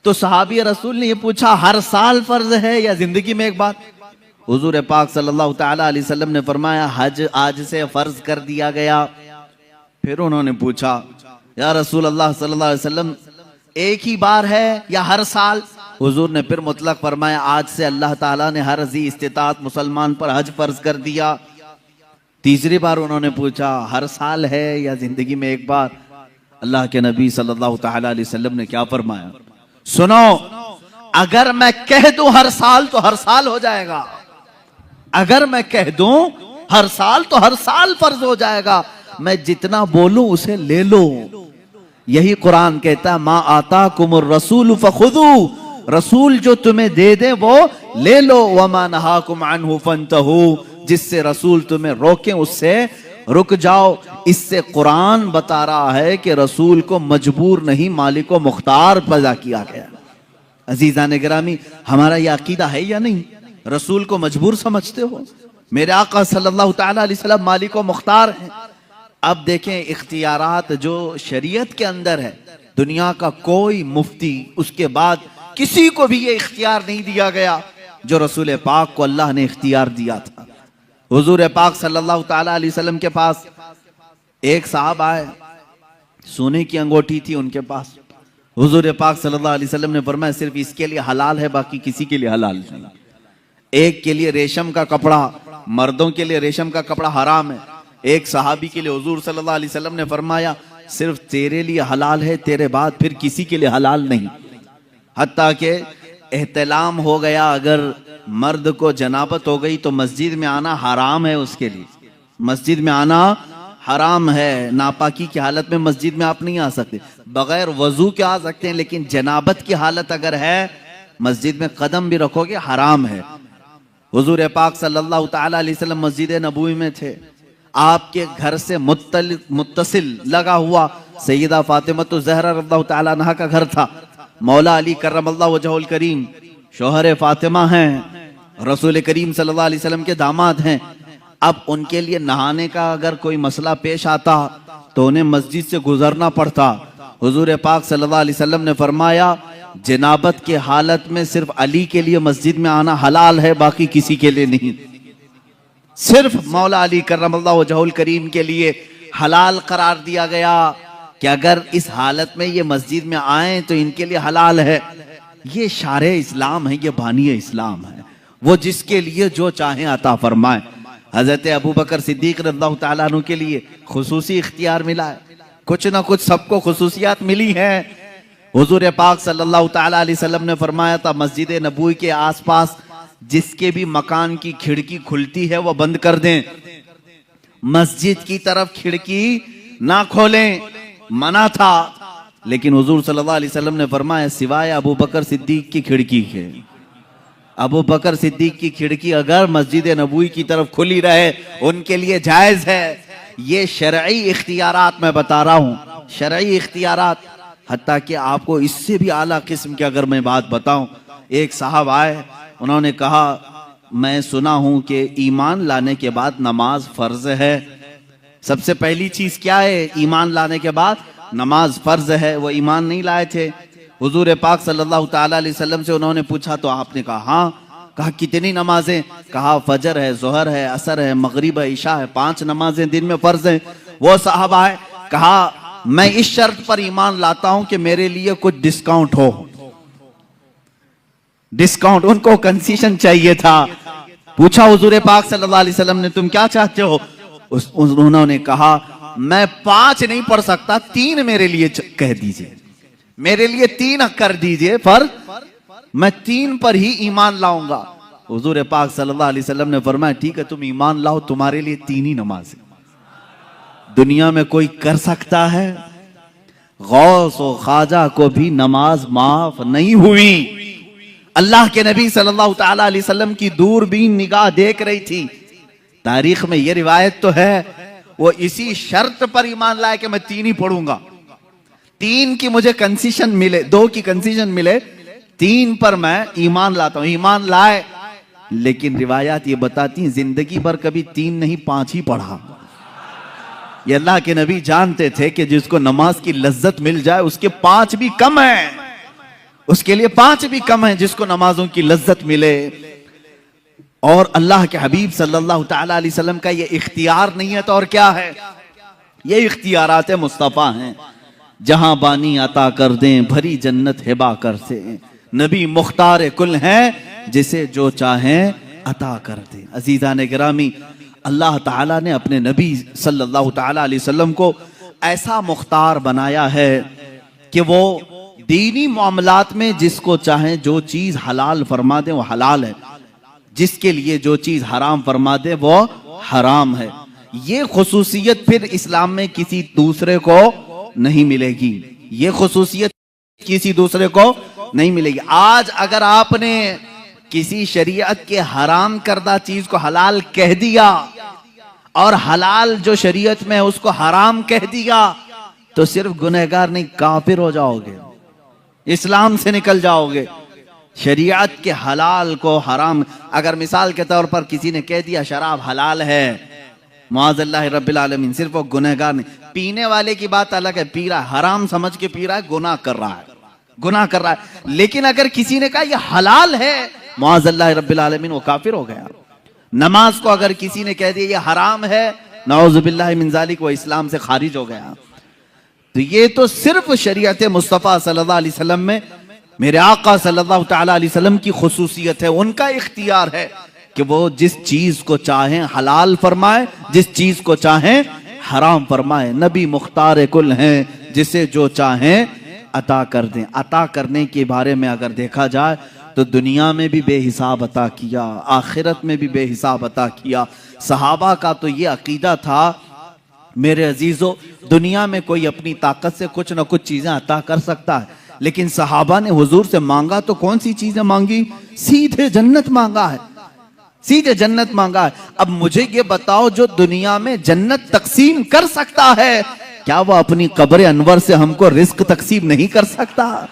Speaker 1: तो सहाबी रसूल ने ये पूछा हर साल फर्ज है या जिंदगी में एक बार? हुजूर पाक सल्लल्लाहु ताला अलैहि वसल्लम ने फरमाया हज आज से फर्ज कर दिया गया। फिर उन्होंने पूछा या रसूल अल्लाह सल्लल्लाहु अलैहि वसल्लम एक ही बार है या हर साल? हुजूर ने फिर मुतलक फरमाया आज से अल्लाह ताला ने हर ज़ी इस्तिताअत मुसलमान पर हज फर्ज कर दिया। तीसरी बार उन्होंने पूछा हर साल है या जिंदगी में एक बार? अल्लाह के नबी सल्लल्लाहु ताला अलैहि वसल्लम ने क्या फरमाया, सुनो अगर मैं कह दूं हर साल तो हर साल हो जाएगा, अगर मैं कह दूं हर साल तो हर साल फर्ज हो जाएगा, मैं जितना बोलूं उसे ले लो। यही कुरान कहता है, मा आताकुमुर रसूल फखुदू, रसूल जो तुम्हें दे दे वो ले लो, वमा नहाकुम अन्हु फंतहू, जिससे रसूल तुम्हें रोके उससे रुक जाओ। इससे कुरान बता रहा है कि रसूल को मजबूर नहीं, मालिक व मुख्तार पैदा किया गया। अजीजान गिरामी, हमारा यह अकीदा है या नहीं? रसूल को मजबूर समझते हो? मेरे आका सल्लल्लाहु तआला अलैहि वसल्लम मालिक व मुख्तार हैं। अब देखें, इख्तियारात जो शरीयत के अंदर है, दुनिया का कोई मुफ्ती, उसके बाद किसी को भी ये इख्तियार नहीं दिया गया जो रसूल पाक को अल्लाह ने इख्तियार दिया था। हुजूर पाक सल्लल्लाहु तआला अलैहि वसल्लम के पास एक साहब आए, सोने की अंगूठी थी उनके पास। हुजूर पाक सल्लल्लाहु अलैहि वसल्लम ने फरमाया सिर्फ इसके लिए हलाल है, बाकी किसी के लिए हलाल नहीं। एक के लिए रेशम का कपड़ा, मर्दों के लिए रेशम का कपड़ा हराम है। एक सहाबी के लिए हुजूर सल्लल्लाहु अलैहि वसल्लम ने फरमाया सिर्फ तेरे लिए हलाल है, तेरे बाद फिर किसी के लिए हलाल नहीं। हत्ता के एहतलाम हो गया, अगर मर्द को जनाबत हो गई तो मस्जिद में आना हराम है, उसके लिए मस्जिद में आना हराम है। नापाकी की हालत में मस्जिद में आप नहीं आ सकते, बगैर वजू के आ सकते हैं, लेकिन जनाबत की हालत अगर है मस्जिद में कदम भी रखोगे हराम है। हुजूर पाक सल्लल्लाहु तआला अलैहि वसल्लम मस्जिद नबवी में थे। आपके घर से मुत्तसिल लगा हुआ सैयदा फातिमा तो ज़हरा रज़ियल्लाहु तआला अन्हा का घर था। मौला अली करमल्लाहु वजहुल करीम शौहर फातिमा हैं, रसूल करीम सल्लल्लाहु अलैहि वसल्लम के दामाद हैं। अब उनके लिए नहाने का अगर कोई मसला पेश आता तो उन्हें मस्जिद से गुजरना पड़ता। हुजूर पाक सल्लल्लाहु अलैहि वसल्लम ने फरमाया जनाबत के हालत में सिर्फ अली के लिए मस्जिद में आना हलाल है, बाकी किसी के लिए नहीं। सिर्फ मौला अली करमल्लाहु वजहुल करीम के लिए हलाल करार दिया गया कि अगर इस हालत में ये मस्जिद में आए तो इनके लिए हलाल है। ये शारे इस्लाम है, ये बानी इस्लाम है, वो जिसके लिए जो चाहे अता फरमाए। हजरत अबू बकर सिद्दीक रज़ियल्लाहु तआला अन्हु के लिए खुसूसी इख्तियार मिला है, कुछ ना कुछ सबको खुसूसियात मिली है। हुजूर पाक सल्लल्लाहु तआला अलैहि वसल्लम ने फरमाया था मस्जिद नबवी के आसपास जिसके भी मकान की खिड़की खुलती है वो बंद कर दें, मस्जिद की तरफ खिड़की ना खोलें, मना था। लेकिन हुजूर सल्लल्लाहु अलैहि वसल्लम ने फरमाया सिवाय अबू बकर सिद्दीक की खिड़की के, अबू बकर सिद्दीक की खिड़की अगर मस्जिद नबवी की तरफ खुली रहे उनके लिए जायज है। ये शरई इख्तियारात मैं बता रहा हूँ, शरई इख्तियारात। हत्ता कि आपको इससे भी आला किस्म की अगर मैं बात बताऊं, एक साहब आए, उन्होंने कहा मैं सुना हूं कि ईमान लाने के बाद नमाज फर्ज है। सबसे पहली चीज क्या है? ईमान लाने के बाद नमाज फर्ज है। वो ईमान नहीं लाए थे। हुजूर पाक सल्लल्लाहु तआला अलैहि वसल्लम से उन्होंने पूछा तो आपने कहा हाँ। कहा कितनी नमाजें? कहा फजर है, जोहर है, असर है, मगरिब है, इशा है, 5 नमाजें दिन में फर्ज है। वो साहब आए, कहा मैं इस शर्त पर ईमान लाता हूं कि मेरे लिए कुछ डिस्काउंट हो। डिस्काउंट, उनको कंसेशन चाहिए था। पूछा हुजूर पाक सल्लल्लाहु अलैहि वसल्लम ने तुम क्या चाहते हो? उन्होंने कहा मैं 5 नहीं पढ़ सकता, 3 मेरे लिए कह दीजिए, मेरे लिए 3 कर दीजिए, पर मैं 3 पर ही ईमान लाऊंगा। हुजूर पाक सल्लल्लाहु अलैहि वसल्लम ने फरमाया ठीक है तुम ईमान लाओ, तुम्हारे लिए 3 ही नमाज है। दुनिया में कोई कर सकता है? गौस और ख्वाजा को भी नमाज माफ नहीं हुई। अल्लाह के नबी सल्लल्लाहु तआला अलैहि वसल्लम की दूरबीन निगाह देख रही थी। तारीख में यह रिवायत तो है, वो इसी शर्त पर ईमान लाए कि मैं 3 ही पढ़ूंगा, 3 की मुझे कंसेशन मिले, 2 की कंसेशन मिले, 3 पर मैं ईमान लाता हूं। ईमान लाए, लेकिन रिवायात ये बताती हैं जिंदगी भर कभी 3 नहीं 5 ही पढ़ा। ये अल्लाह के नबी जानते थे कि जिसको नमाज की लज्जत मिल जाए उसके 5 भी कम है, उसके लिए 5 भी कम है जिसको नमाजों की लज्जत मिले। और अल्लाह के हबीब सल्लल्लाहु तआला अलैहि वसल्लम का ये इख्तियार नहीं है तो और क्या है? ये इख्तियारात मुस्तफ़ा हैं। जहां बानी अता कर दें भरी जन्नत हिबा कर से, नबी मुख्तार कुल हैं जिसे जो चाहें अता कर दें। अजीज़ान गिरामी, अल्लाह ताला ने अपने नबी सल्लल्लाहु तआला अलैहि वसल्लम को ऐसा मुख्तार बनाया है कि वो दीनी मामलात में जिसको चाहे जो चीज हलाल फरमा दे वो हलाल है, जिसके लिए जो चीज हराम फरमा दे वो हराम है। ये खुसूसियत फिर इस्लाम में किसी दूसरे को नहीं मिलेगी, ये खुसूसियत किसी दूसरे को नहीं मिलेगी। आज अगर आपने किसी शरीयत के हराम करदा चीज को हलाल कह दिया और हलाल जो शरीयत में है उसको हराम कह दिया, तो सिर्फ गुनहगार नहीं, काफिर हो जाओगे, इस्लाम से निकल जाओगे। शरीयत के हलाल को हराम, अगर मिसाल के तौर पर किसी ने कह दिया शराब हलाल है, मुआज़ल्लाह रब्बिल आलमीन, सिर्फ वो गुनहगार नहीं, पीने वाले की बात अलग है, पी रहा है, हराम समझ के पी रहा है, गुनाह कर रहा है, गुनाह कर रहा है। लेकिन अगर किसी ने कहा ये हलाल है, मुआज़ल्लाह रब्बिल आलमीन, वो काफिर हो गया। नमाज को अगर किसी ने कह दिया ये हराम है, नऊज़ुबिल्लाहि मिन ज़ालिक, वो इस्लाम से खारिज हो गया। तो ये तो सिर्फ शरीयत मुस्तफ़ा सल्लल्लाहु अलैहि वसल्लम में मेरे आका सल्लल्लाहु तआला अलैहि वसल्लम की खुसूसियत है, उनका इख्तियार है कि वो जिस चीज को चाहें हलाल फरमाए, जिस चीज को चाहें हराम फरमाए। नबी मुख्तार कुल हैं, जिसे जो चाहें अता कर दें। अता करने के बारे में अगर देखा जाए तो दुनिया में भी बेहिसाब अता किया, आखिरत में भी बेहिसाब अता किया। सहाबा का तो ये अकीदा था मेरे अजीजों, दुनिया में कोई अपनी ताकत से कुछ ना कुछ चीजें अता कर सकता है, लेकिन सहाबा ने हुजूर से मांगा तो कौन सी चीजें मांगी? सीधे जन्नत मांगा है, सीधे जन्नत मांगा है। अब मुझे ये बताओ, जो दुनिया में जन्नत तकसीम कर सकता है, क्या वो अपनी कब्र अनवर से हमको रिस्क तकसीम नहीं कर सकता?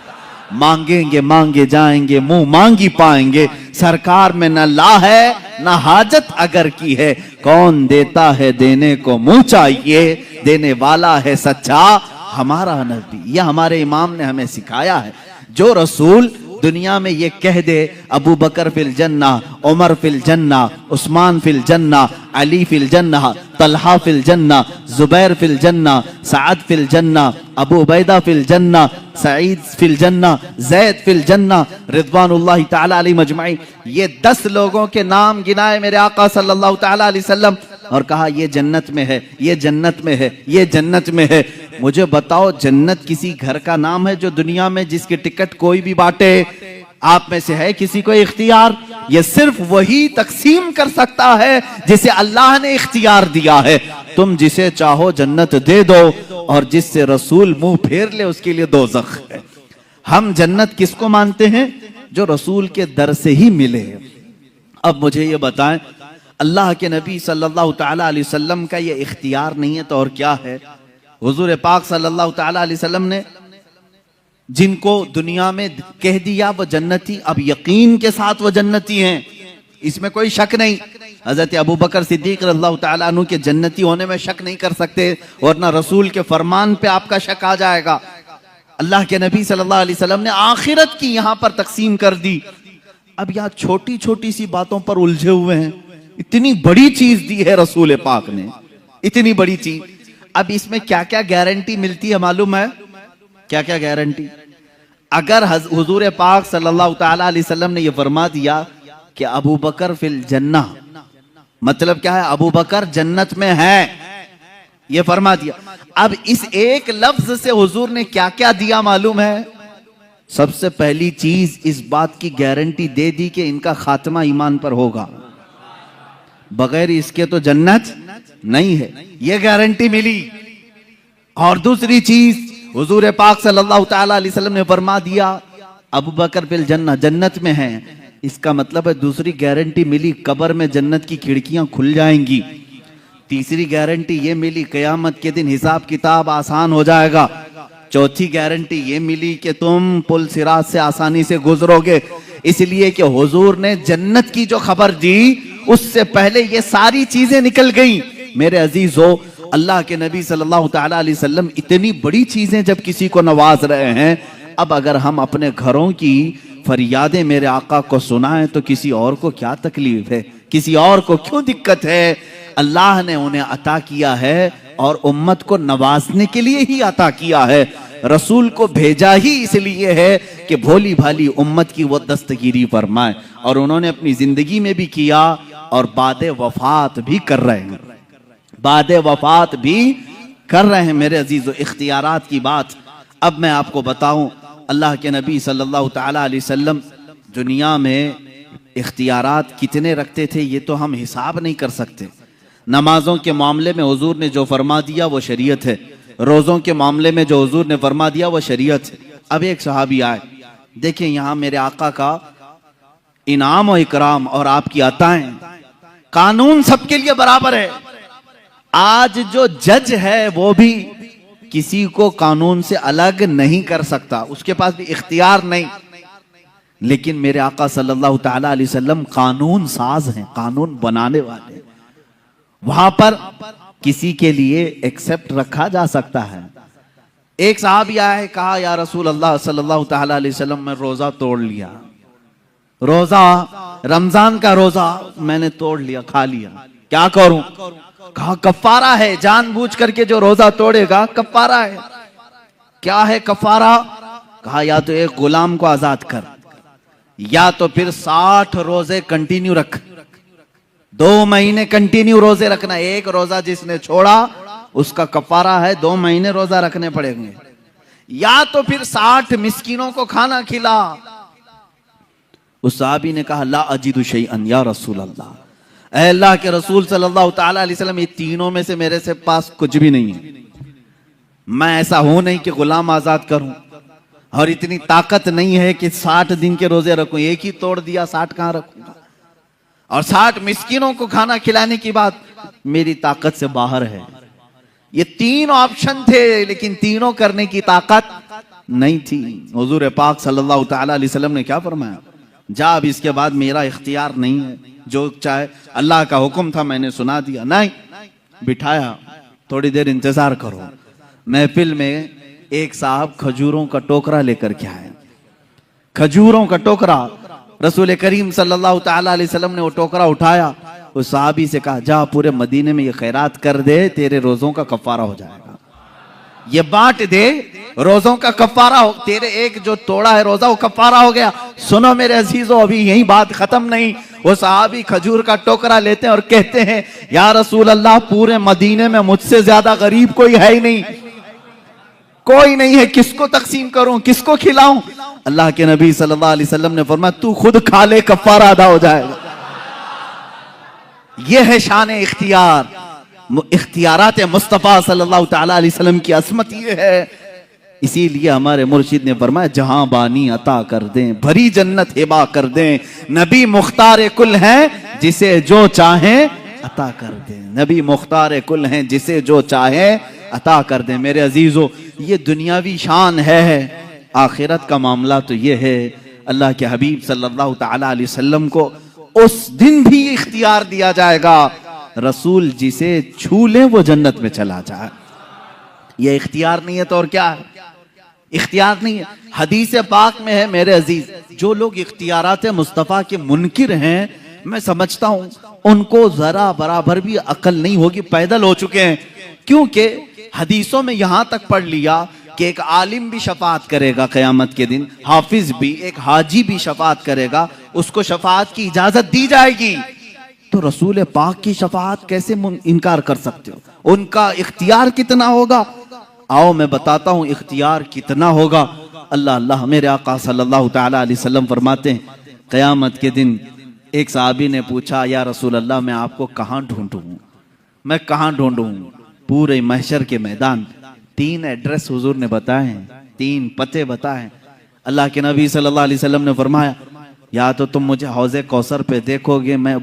Speaker 1: मांगेंगे मांगे जाएंगे, मुंह मांगी पाएंगे। सरकार में न ला है न हाजत अगर की है, कौन देता है देने को मुंह चाहिए, देने वाला है सच्चा हमारा नबी। यह हमारे इमाम ने हमें सिखाया है। जो रसूल दुनिया में ये कह दे अबू बकर फिल जन्ना, उमर फिल जन्ना, उस्मान फिल जन्ना, अली फिल जन्ना, तलहा फिल जन्ना, जुबैर फिल जन्ना, साद फिल जन्ना, अबू उबैदा फिल जन्ना, सईद फिल जन्ना, जैद फिल जन्ना, रिज़वानुल्लाहि ताला अलैहिम अजमाइन, ये 10 लोगों के नाम गिनाए मेरे आका सल्लल्लाहु ताला अलैहि वसल्लम और कहा ये जन्नत में है, ये जन्नत में है, ये जन्नत में है। मुझे बताओ, जन्नत किसी घर का नाम है जो दुनिया में जिसकी टिकट कोई भी बांटे? आप में से है किसी को इख्तियार? ये सिर्फ वही तकसीम कर सकता है जिसे अल्लाह ने इख्तियार दिया है। तुम जिसे चाहो जन्नत दे दो, और जिससे रसूल मुंह फेर ले उसके लिए दोज़ख है। हम जन्नत किसको मानते हैं? जो रसूल के दर से ही मिले। अब मुझे ये बताएं, अल्लाह के नबी सल्लल्लाहु ताला अलैहि वसल्लम का ये इख्तियार नहीं है तो और क्या है? हुजूर पाक सल्लल्लाहु ताला अलैहि वसल्लम ने जिनको दुनिया में कह दिया वो जन्नती, अब यकीन के साथ वो जन्नती हैं, इसमें कोई शक नहीं। हजरत अबू बकर सिद्दीक रज़ियल्लाहु ताला अन्हु के जन्नती होने में शक नहीं कर सकते, वरना रसूल के फरमान पे आपका शक आ जाएगा। अल्लाह के नबी सल्लल्लाहु अलैहि वसल्लम ने आखिरत की यहां पर तकसीम कर दी। अब यहाँ छोटी छोटी सी बातों पर उलझे हुए हैं। इतनी बड़ी चीज दी है रसूल पाक ने, इतनी बड़ी चीज। अब इसमें क्या क्या गारंटी मिलती है मालूम है? क्या क्या गारंटी? अगर हुजूर पाक सल्लल्लाहु ताला अलैहि वसल्लम ने यह फरमा दिया कि अबू बकर फिल जन्ना, मतलब क्या है? अबू बकर जन्नत में है, ये फरमा दिया। अब इस एक लफ्ज से हुजूर ने क्या क्या दिया मालूम है? सबसे पहली चीज इस बात की गारंटी दे दी कि इनका खात्मा ईमान पर होगा, बगैर इसके तो जन्नत नहीं है, ये गारंटी मिली। और दूसरी चीज हुजूर पाक सल्लल्लाहु ताला अलैहि वसल्लम ने फरमा दिया अबू बकर फिल जन्ना, जन्नत में है। इसका मतलब है दूसरी गारंटी मिली, कब्र में जन्नत की खिड़कियां खुल जाएंगी। तीसरी गारंटी ये मिली, कयामत के दिन हिसाब किताब आसान हो जाएगा। चौथी गारंटी ये मिली कि तुम पुल सिरात से आसानी से गुजरोगे, इसलिए कि हुजूर ने जन्नत की जो खबर दी उससे पहले ये सारी चीजें निकल गई। मेरे अजीजों, अल्लाह के नबी सल्लल्लाहु ताला अलैहि वसल्लम इतनी बड़ी चीजें जब किसी को नवाज रहे हैं, अब अगर हम अपने घरों की फरियादें मेरे आका को सुनाएं तो किसी और को क्या तकलीफ है, किसी और को क्यों दिक्कत है? अल्लाह ने उन्हें अता किया है और उम्मत को नवाजने के लिए ही अता किया है। रसूल को भेजा ही इसलिए है कि भोली भाली उम्मत की वो दस्तगीरी फरमाए, और उन्होंने अपनी जिंदगी में भी किया और बादे वफात भी कर रहे हैं, बादे वफात भी कर रहे हैं। मेरे अजीजों, इख्तियारात की बात अब मैं आपको बताऊं, अल्लाह के नबी सल्लल्लाहु ताला अलैहि वसल्लम दुनिया में इख्तियारात कितने रखते थे ये तो हम हिसाब नहीं कर सकते। नमाजों के मामले में हुजूर ने जो फरमा दिया वो शरीयत है, रोज़ों के मामले में जो हुजूर ने फरमा दिया वो शरीयत है। अब एक सहाबी आए, देखिए यहाँ मेरे आका का इनाम और इकराम और आपकी अताएं, कानून सबके लिए बराबर है। आज जो जज है वो भी किसी को कानून से अलग नहीं कर सकता, उसके पास भी इख्तियार नहीं। लेकिन मेरे आका सल्लल्लाहु ताला अलैहि वसल्लम कानून साज हैं, कानून बनाने वाले। वहां पर किसी के लिए एक्सेप्ट रखा जा सकता है। एक साहब आया है, कहा या रसूल अल्लाह सल्लल्लाहु ताला अलैहि वसल्लम मैं रोजा तोड़ लिया, रोजा रमजान का रोजा मैंने तोड़ लिया, खा लिया, क्या करूं? कहा कफारा है, जानबूझ करके जो रोजा तोड़ेगा कफारा है। क्या है कफारा? कहा या तो एक गुलाम को आजाद कर, या तो फिर 60 रोजे कंटिन्यू रख, 2 महीने कंटिन्यू रोजे रखना। एक रोजा जिसने छोड़ा उसका कफारा है 2 महीने रोजा रखने पड़ेंगे। या तो फिर 60 मिस्कीनों को खाना खिला। उस साहबी ने कहा ला अजीदु शैअन या रसूल अल्लाह, ऐ अल्लाह के रसूल सल्लल्लाहु ताला अलैहि वसल्लम, ये तीनों में से मेरे से पास कुछ भी नहीं है। मैं ऐसा हूं नहीं कि गुलाम आजाद करूं, और इतनी ताकत नहीं है कि 60 दिन के रोजे रखूं। एक ही तोड़ दिया, 60 कहां रखूंगा? और 60 मिस्किनों को खाना खिलाने की बात मेरी ताकत से बाहर है। ये 3 ऑप्शन थे, लेकिन तीनों करने की ताकत नहीं थी। हुजूर पाक सल्लल्लाहु ताला अलैहि वसल्लम ने क्या फरमाया? जा, अब इसके बाद मेरा इख्तियार नहीं है, जो चाहे, अल्लाह का हुक्म था मैंने सुना दिया। नहीं, बिठाया, थोड़ी देर इंतजार करो। महफिल में एक साहब खजूरों का टोकरा लेकर के आए, खजूरों का टोकरा। रसूल करीम सल्लल्लाहु ताला अलैहि वसल्लम ने वो टोकरा उठाया, उस साहबी से कहा जा पूरे मदीने में ये खैरात कर दे, तेरे रोजों का कफारा हो जाएगा। ये बांट दे, रोजों का कफारा हो, तेरे एक जो तोड़ा है रोजा वो कफारा हो गया। सुनो मेरे अजीजों, अभी यही बात खत्म नहीं। वो साहबी खजूर का टोकरा लेते हैं और कहते हैं या रसूल अल्लाह, पूरे मदीने में मुझसे ज्यादा गरीब कोई है ही नहीं, कोई नहीं है, किसको तकसीम करूं, किसको खिलाऊं? अल्लाह के नबी सल्लल्लाहु अलैहि वसल्लम ने फरमाया तू खुद खा ले, कफारा अदा हो जाएगा। यह है शान इख्तियार, इख्तियारात मुस्तफ़ा सल्लल्लाहु ताला अलैहि वसल्लम की असमत ये है। इसीलिए हमारे मुर्शिद ने फरमाया जहां बानी अता कर दें, भरी जन्नत हिबा कर दें, नबी मुख्तार कुल हैं जिसे जो चाहे अता कर दें, नबी मुख्तार कुल हैं जिसे जो चाहे अता कर दें। मेरे अजीजों, ये दुनियावी शान है, आखिरत का मामला तो ये है। अल्लाह के हबीब सल्लल्लाहु ताला अलैहि वसल्लम को उस दिन भी इख्तियार दिया जाएगा, रसूल जिसे छू ले वो जन्नत में चला जाए। ये इख्तियार नहीं है तो और क्या है? इख्तियार नहीं है। हदीस पाक में है मेरे अजीज, जो लोग इख्तियारात मुस्तफ़ा के मुनकिर हैं, मैं समझता हूं उनको जरा बराबर भी अकल नहीं होगी, पैदल हो चुके हैं। क्योंकि हदीसों में यहां तक पढ़ लिया कि एक आलिम भी शफात करेगा क़यामत के दिन, हाफिज भी, एक हाजी भी शफात करेगा, उसको शफात की इजाजत दी जाएगी। तो रसूल पाक की शफात कैसे इनकार कर सकते हो? उनका इख्तियार कितना होगा? आओ मैं बताता हूं इख्तियार कितना होगा। अल्लाह अल्लाह, मेरे आका सल्लल्लाहु ताला अलैहि वसल्लम फरमाते हैं क़यामत के दिन एक साहबी ने पूछा या रसूल अल्लाह, मैं आपको कहाँ ढूंढूं, मैं कहाँ ढूंढूं? पूरे महशर के मैदान 3 एड्रेस हुजूर ने बताए, 3 पते बताए। अल्लाह के नबी सल्लल्लाहु अलैहि वसल्लम ने फरमाया या तो तुम मुझे हौज़े कौसर पे देखोगे, मैं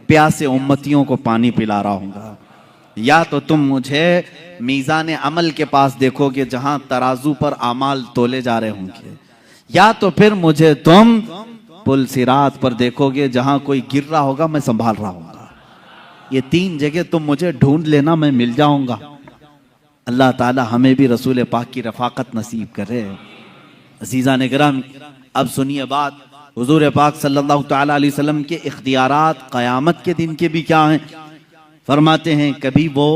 Speaker 1: प्यासे उम्मतियों को पानी पिला रहा हूँगा, या तो तुम मुझे मीज़ान अमल के पास देखोगे जहां तराजू पर आमाल तोले जा रहे होंगे, या तो फिर मुझे तुम पुल सिरात पर देखोगे जहां कोई गिर रहा होगा मैं संभाल रहा हूँगा। ये 3 जगह तुम मुझे ढूंढ लेना, मैं मिल जाऊंगा। अल्लाह ताला हमें भी रसूल पाक की रफाकत नसीब करे। अज़ीज़ान किराम, अब सुनिए बात, हुजूर पाक सल्लल्लाहु ताला अलैहि वसल्लम के इख्तियारात क़यामत के दिन के भी क्या हैं? फरमाते हैं कभी वो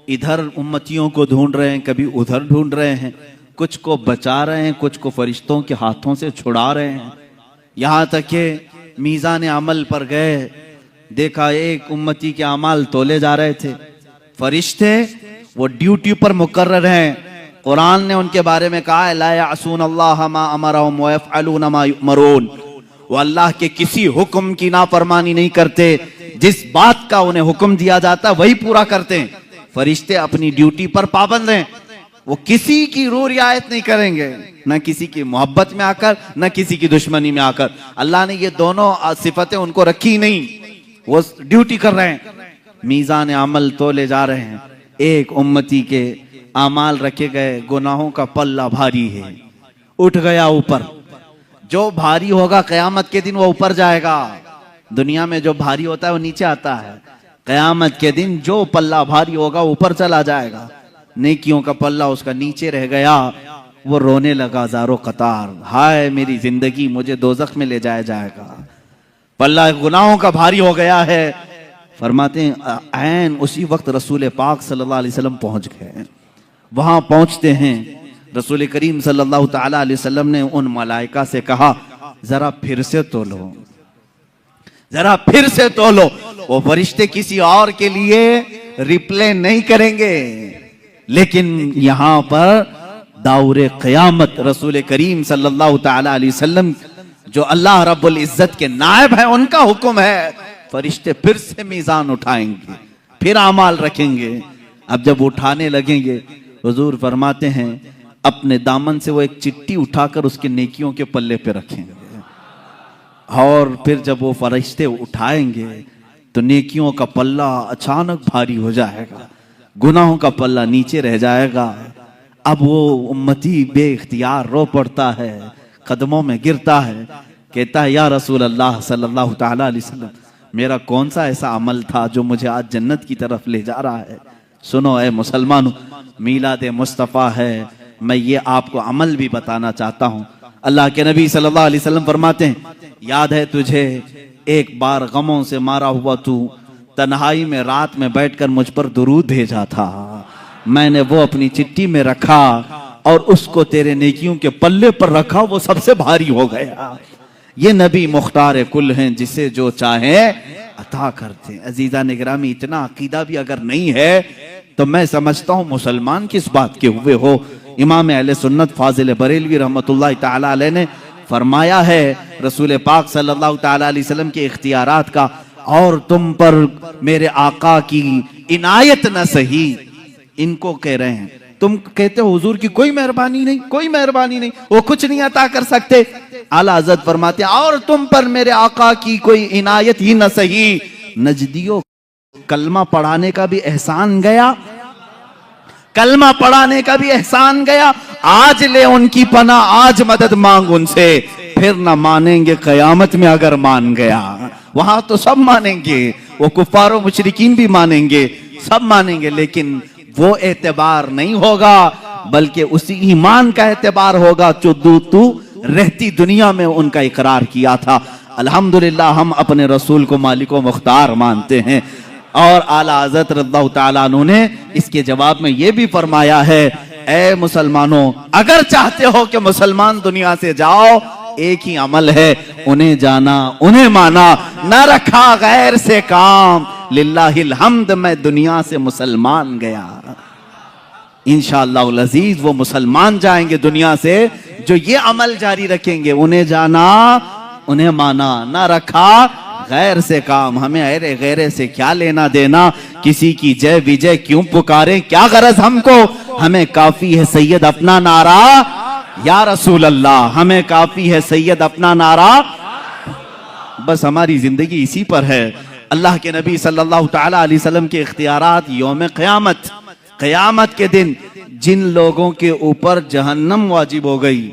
Speaker 1: इधर उम्मतियों को ढूंढ रहे हैं, कभी उधर ढूंढ रहे हैं, कुछ को बचा रहे हैं, कुछ को फरिश्तों के हाथों से छुड़ा रहे हैं। यहाँ तक कि मीज़ान अमल पर गए, देखा एक उम्मती के अमाल तोले जा रहे थे, फरिश्ते वो ड्यूटी पर मुकर्रर हैं। कुरान ने उनके बारे में कहा है ला यासून अल्लाह मा अमरहुम व यफ़अलून मा युमरून, वो अल्लाह के किसी हुक्म की नाफरमानी नहीं करते, जिस बात का उन्हें हुक्म दिया जाता है वही पूरा करते हैं। फरिश्ते अपनी ड्यूटी पर पाबंद हैं, वो किसी की रो रियायत नहीं करेंगे, न किसी की मोहब्बत में आकर न किसी की दुश्मनी में आकर। अल्लाह ने ये दोनों सिफतें उनको रखी नहीं, वो ड्यूटी कर रहे हैं, मीज़ान अमल तोले जा रहे हैं। एक उम्मती के आमाल रखे गए, गुनाहों का पल्ला भारी है, उठ गया ऊपर। जो भारी होगा क़यामत के दिन वो ऊपर जाएगा। दुनिया में जो भारी होता है वो नीचे आता है, क़यामत के दिन जो पल्ला भारी होगा ऊपर चला जाएगा। नेकियों का पल्ला उसका नीचे रह गया, वो रोने लगा ज़ारो कतार, हाय मेरी जिंदगी, मुझे दोज़ख में ले जाया जाएगा, पल्ला गुनाहों का भारी हो गया है। फरमाते हैं ऐन उसी वक्त रसूल पाक सल्लल्लाहु अलैहि वसल्लम पहुंच गए। वहां पहुंचते हैं, रसूल करीम सल्लल्लाहु ताला अलैहि वसल्लम ने उन मलाइका से कहा जरा फिर से तोलो, जरा फिर से तोलो। वो फरिश्ते किसी और के लिए रिप्ले नहीं करेंगे, लेकिन यहां पर दाउरे क़यामत रसूल करीम सल्लल्लाहु ताला अलैहि वसल्लम जो अल्लाह रब्बुल इज्जत के नायब है, उनका हुक्म है, फरिश्ते फिर से मीज़ान उठाएंगे, फिर अमाल रखेंगे। अब जब उठाने लगेंगे, हुजूर फरमाते हैं अपने दामन से वो एक चिट्ठी उठाकर उसके नेकियों के पल्ले पे रखेंगे, और फिर जब वो फरिश्ते उठाएंगे तो नेकियों का पल्ला अचानक भारी हो जाएगा, गुनाहों का पल्ला नीचे रह जाएगा। अब वो उम्मती बेइख्तियार रो पड़ता है, कदमों में गिरता है, कहता है या रसूल अल्लाह सल्लल्लाहु ताला अलैहि वसल्लम, मेरा कौन सा ऐसा अमल था जो मुझे आज जन्नत की तरफ ले जा रहा है। सुनो ए मुसलमानों, मीलाद मुस्तफ़ा है, मैं ये आपको अमल भी बताना चाहता हूँ। अल्लाह के नबी सल्लल्लाहु अलैहि वसल्लम फरमाते हैं, याद है तुझे एक बार गमों से मारा हुआ तू तन्हाई में रात में बैठकर मुझ पर दुरूद भेजा था, मैंने वो अपनी चिट्ठी में रखा और उसको तेरे नेकियों के पल्ले पर रखा, वो सबसे भारी हो गया। ये नबी मुख्तार कुल हैं, जिसे जो चाहे अता करते हैं। अजीजा निगरामी, इतना अकीदा भी अगर नहीं है तो मैं समझता हूँ मुसलमान किस बात के हुए हो। इमाम अहले सुन्नत फाजिल बरेलवी रहमतुल्लाह ताला अलैह ने फरमाया है रसूल पाक सल्लल्लाहु ताला अलैहि वसल्लम के इख्तियारात का, और तुम पर मेरे आका की इनायत न सही, इनको कह रहे हैं। तुम कहते हो हुजूर की कोई मेहरबानी नहीं, कोई मेहरबानी नहीं, वो कुछ नहीं अता कर सकते। आला हज़रत फरमाते हैं और तुम पर मेरे आका की कोई इनायत ही न सही। नजदियों, कलमा पढ़ाने का भी एहसान गया, कलमा पढ़ाने का भी एहसान गया। आज ले उनकी पना, आज मदद मांग उनसे, फिर न मानेंगे कयामत में अगर मान गया। वहां तो सब मानेंगे, वो कुफार और मुशरिकीन भी मानेंगे, सब मानेंगे, लेकिन वो एतबार नहीं होगा, बल्कि उसी ईमान का एतबार होगा जो तू रहती दुनिया में उनका इकरार किया था। अल्हम्दुलिल्लाह हम अपने रसूल को मालिक व मुख्तार मानते हैं। और आला हज़रत रज़ियल्लाहु ताला अन्हु ने इसके जवाब में ये भी फरमाया है, ए मुसलमानों, अगर चाहते हो कि मुसलमान दुनिया से जाओ, एक ही अमल है, उन्हें जाना, उन्हें माना, न रखा गैर से काम, लिल्लाहिल हम्द, मैं दुनिया से मुसलमान गया। इंशाअल्लाह अज़ीज वो मुसलमान जाएंगे दुनिया से जो ये अमल जारी रखेंगे, उन्हें जाना, उन्हें माना, न रखा गैर से काम। हमें अरे गैर से क्या लेना देना, किसी की जय विजय क्यों पुकारे, क्या गरज हमको, हमें काफी है सैयद अपना नारा या रसूल अल्लाह, हमें काफी है सैयद अपना नारा, बस हमारी जिंदगी इसी पर है। अल्लाह के नबी सल्लल्लाहु ताला अलैहि वसल्लम के इख्तियारात यौम क़यामत, क़यामत के दिन जिन लोगों के ऊपर जहन्नम वाजिब हो गई,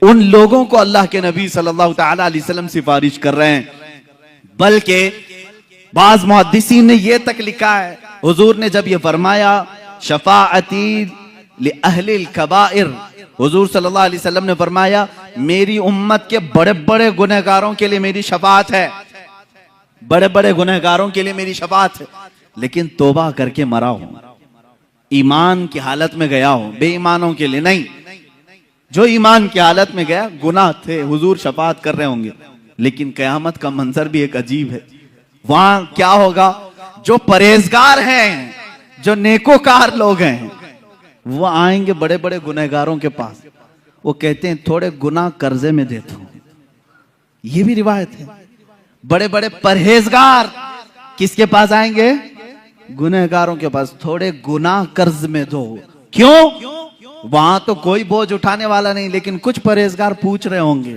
Speaker 1: उन लोगों को अल्लाह के नबी सल्लल्लाहु ताला अलैहि वसल्लम सिफारिश कर रहे हैं। बल्कि बाज़ मुहद्दिसीन ने यह तक लिखा है, हुजूर ने जब ये फरमाया शफाअती लि अहलिल कबाइर, हुजूर सल्लल्लाहु अलैहि वसल्लम ने फरमाया मेरी उम्मत के बड़े बड़े गुनहगारों के लिए मेरी शफाअत है, बड़े बड़े गुनहगारों के लिए मेरी शफाअत है, लेकिन तौबा करके मरा हो, ईमान की हालत में गया हो, बेईमानों के लिए नहीं। जो ईमान की हालत में गया, गुनाह थे, हुजूर शफाअत कर रहे होंगे, लेकिन कयामत का मंजर भी एक अजीब है। वहां क्या होगा, जो परहेजगार हैं, जो नेकोकार लोग हैं, वो आएंगे बड़े बड़े गुनहगारों के पास, वो कहते हैं थोड़े गुनाह कर्जे में देता हूं। ये भी रिवायत है। बड़े बड़े परहेजगार किसके पास आएंगे? गुनहगारों के पास। थोड़े गुनाह कर्ज में दो। क्यों? वहां तो कोई बोझ उठाने वाला नहीं, लेकिन कुछ परहेजगार पूछ रहे होंगे।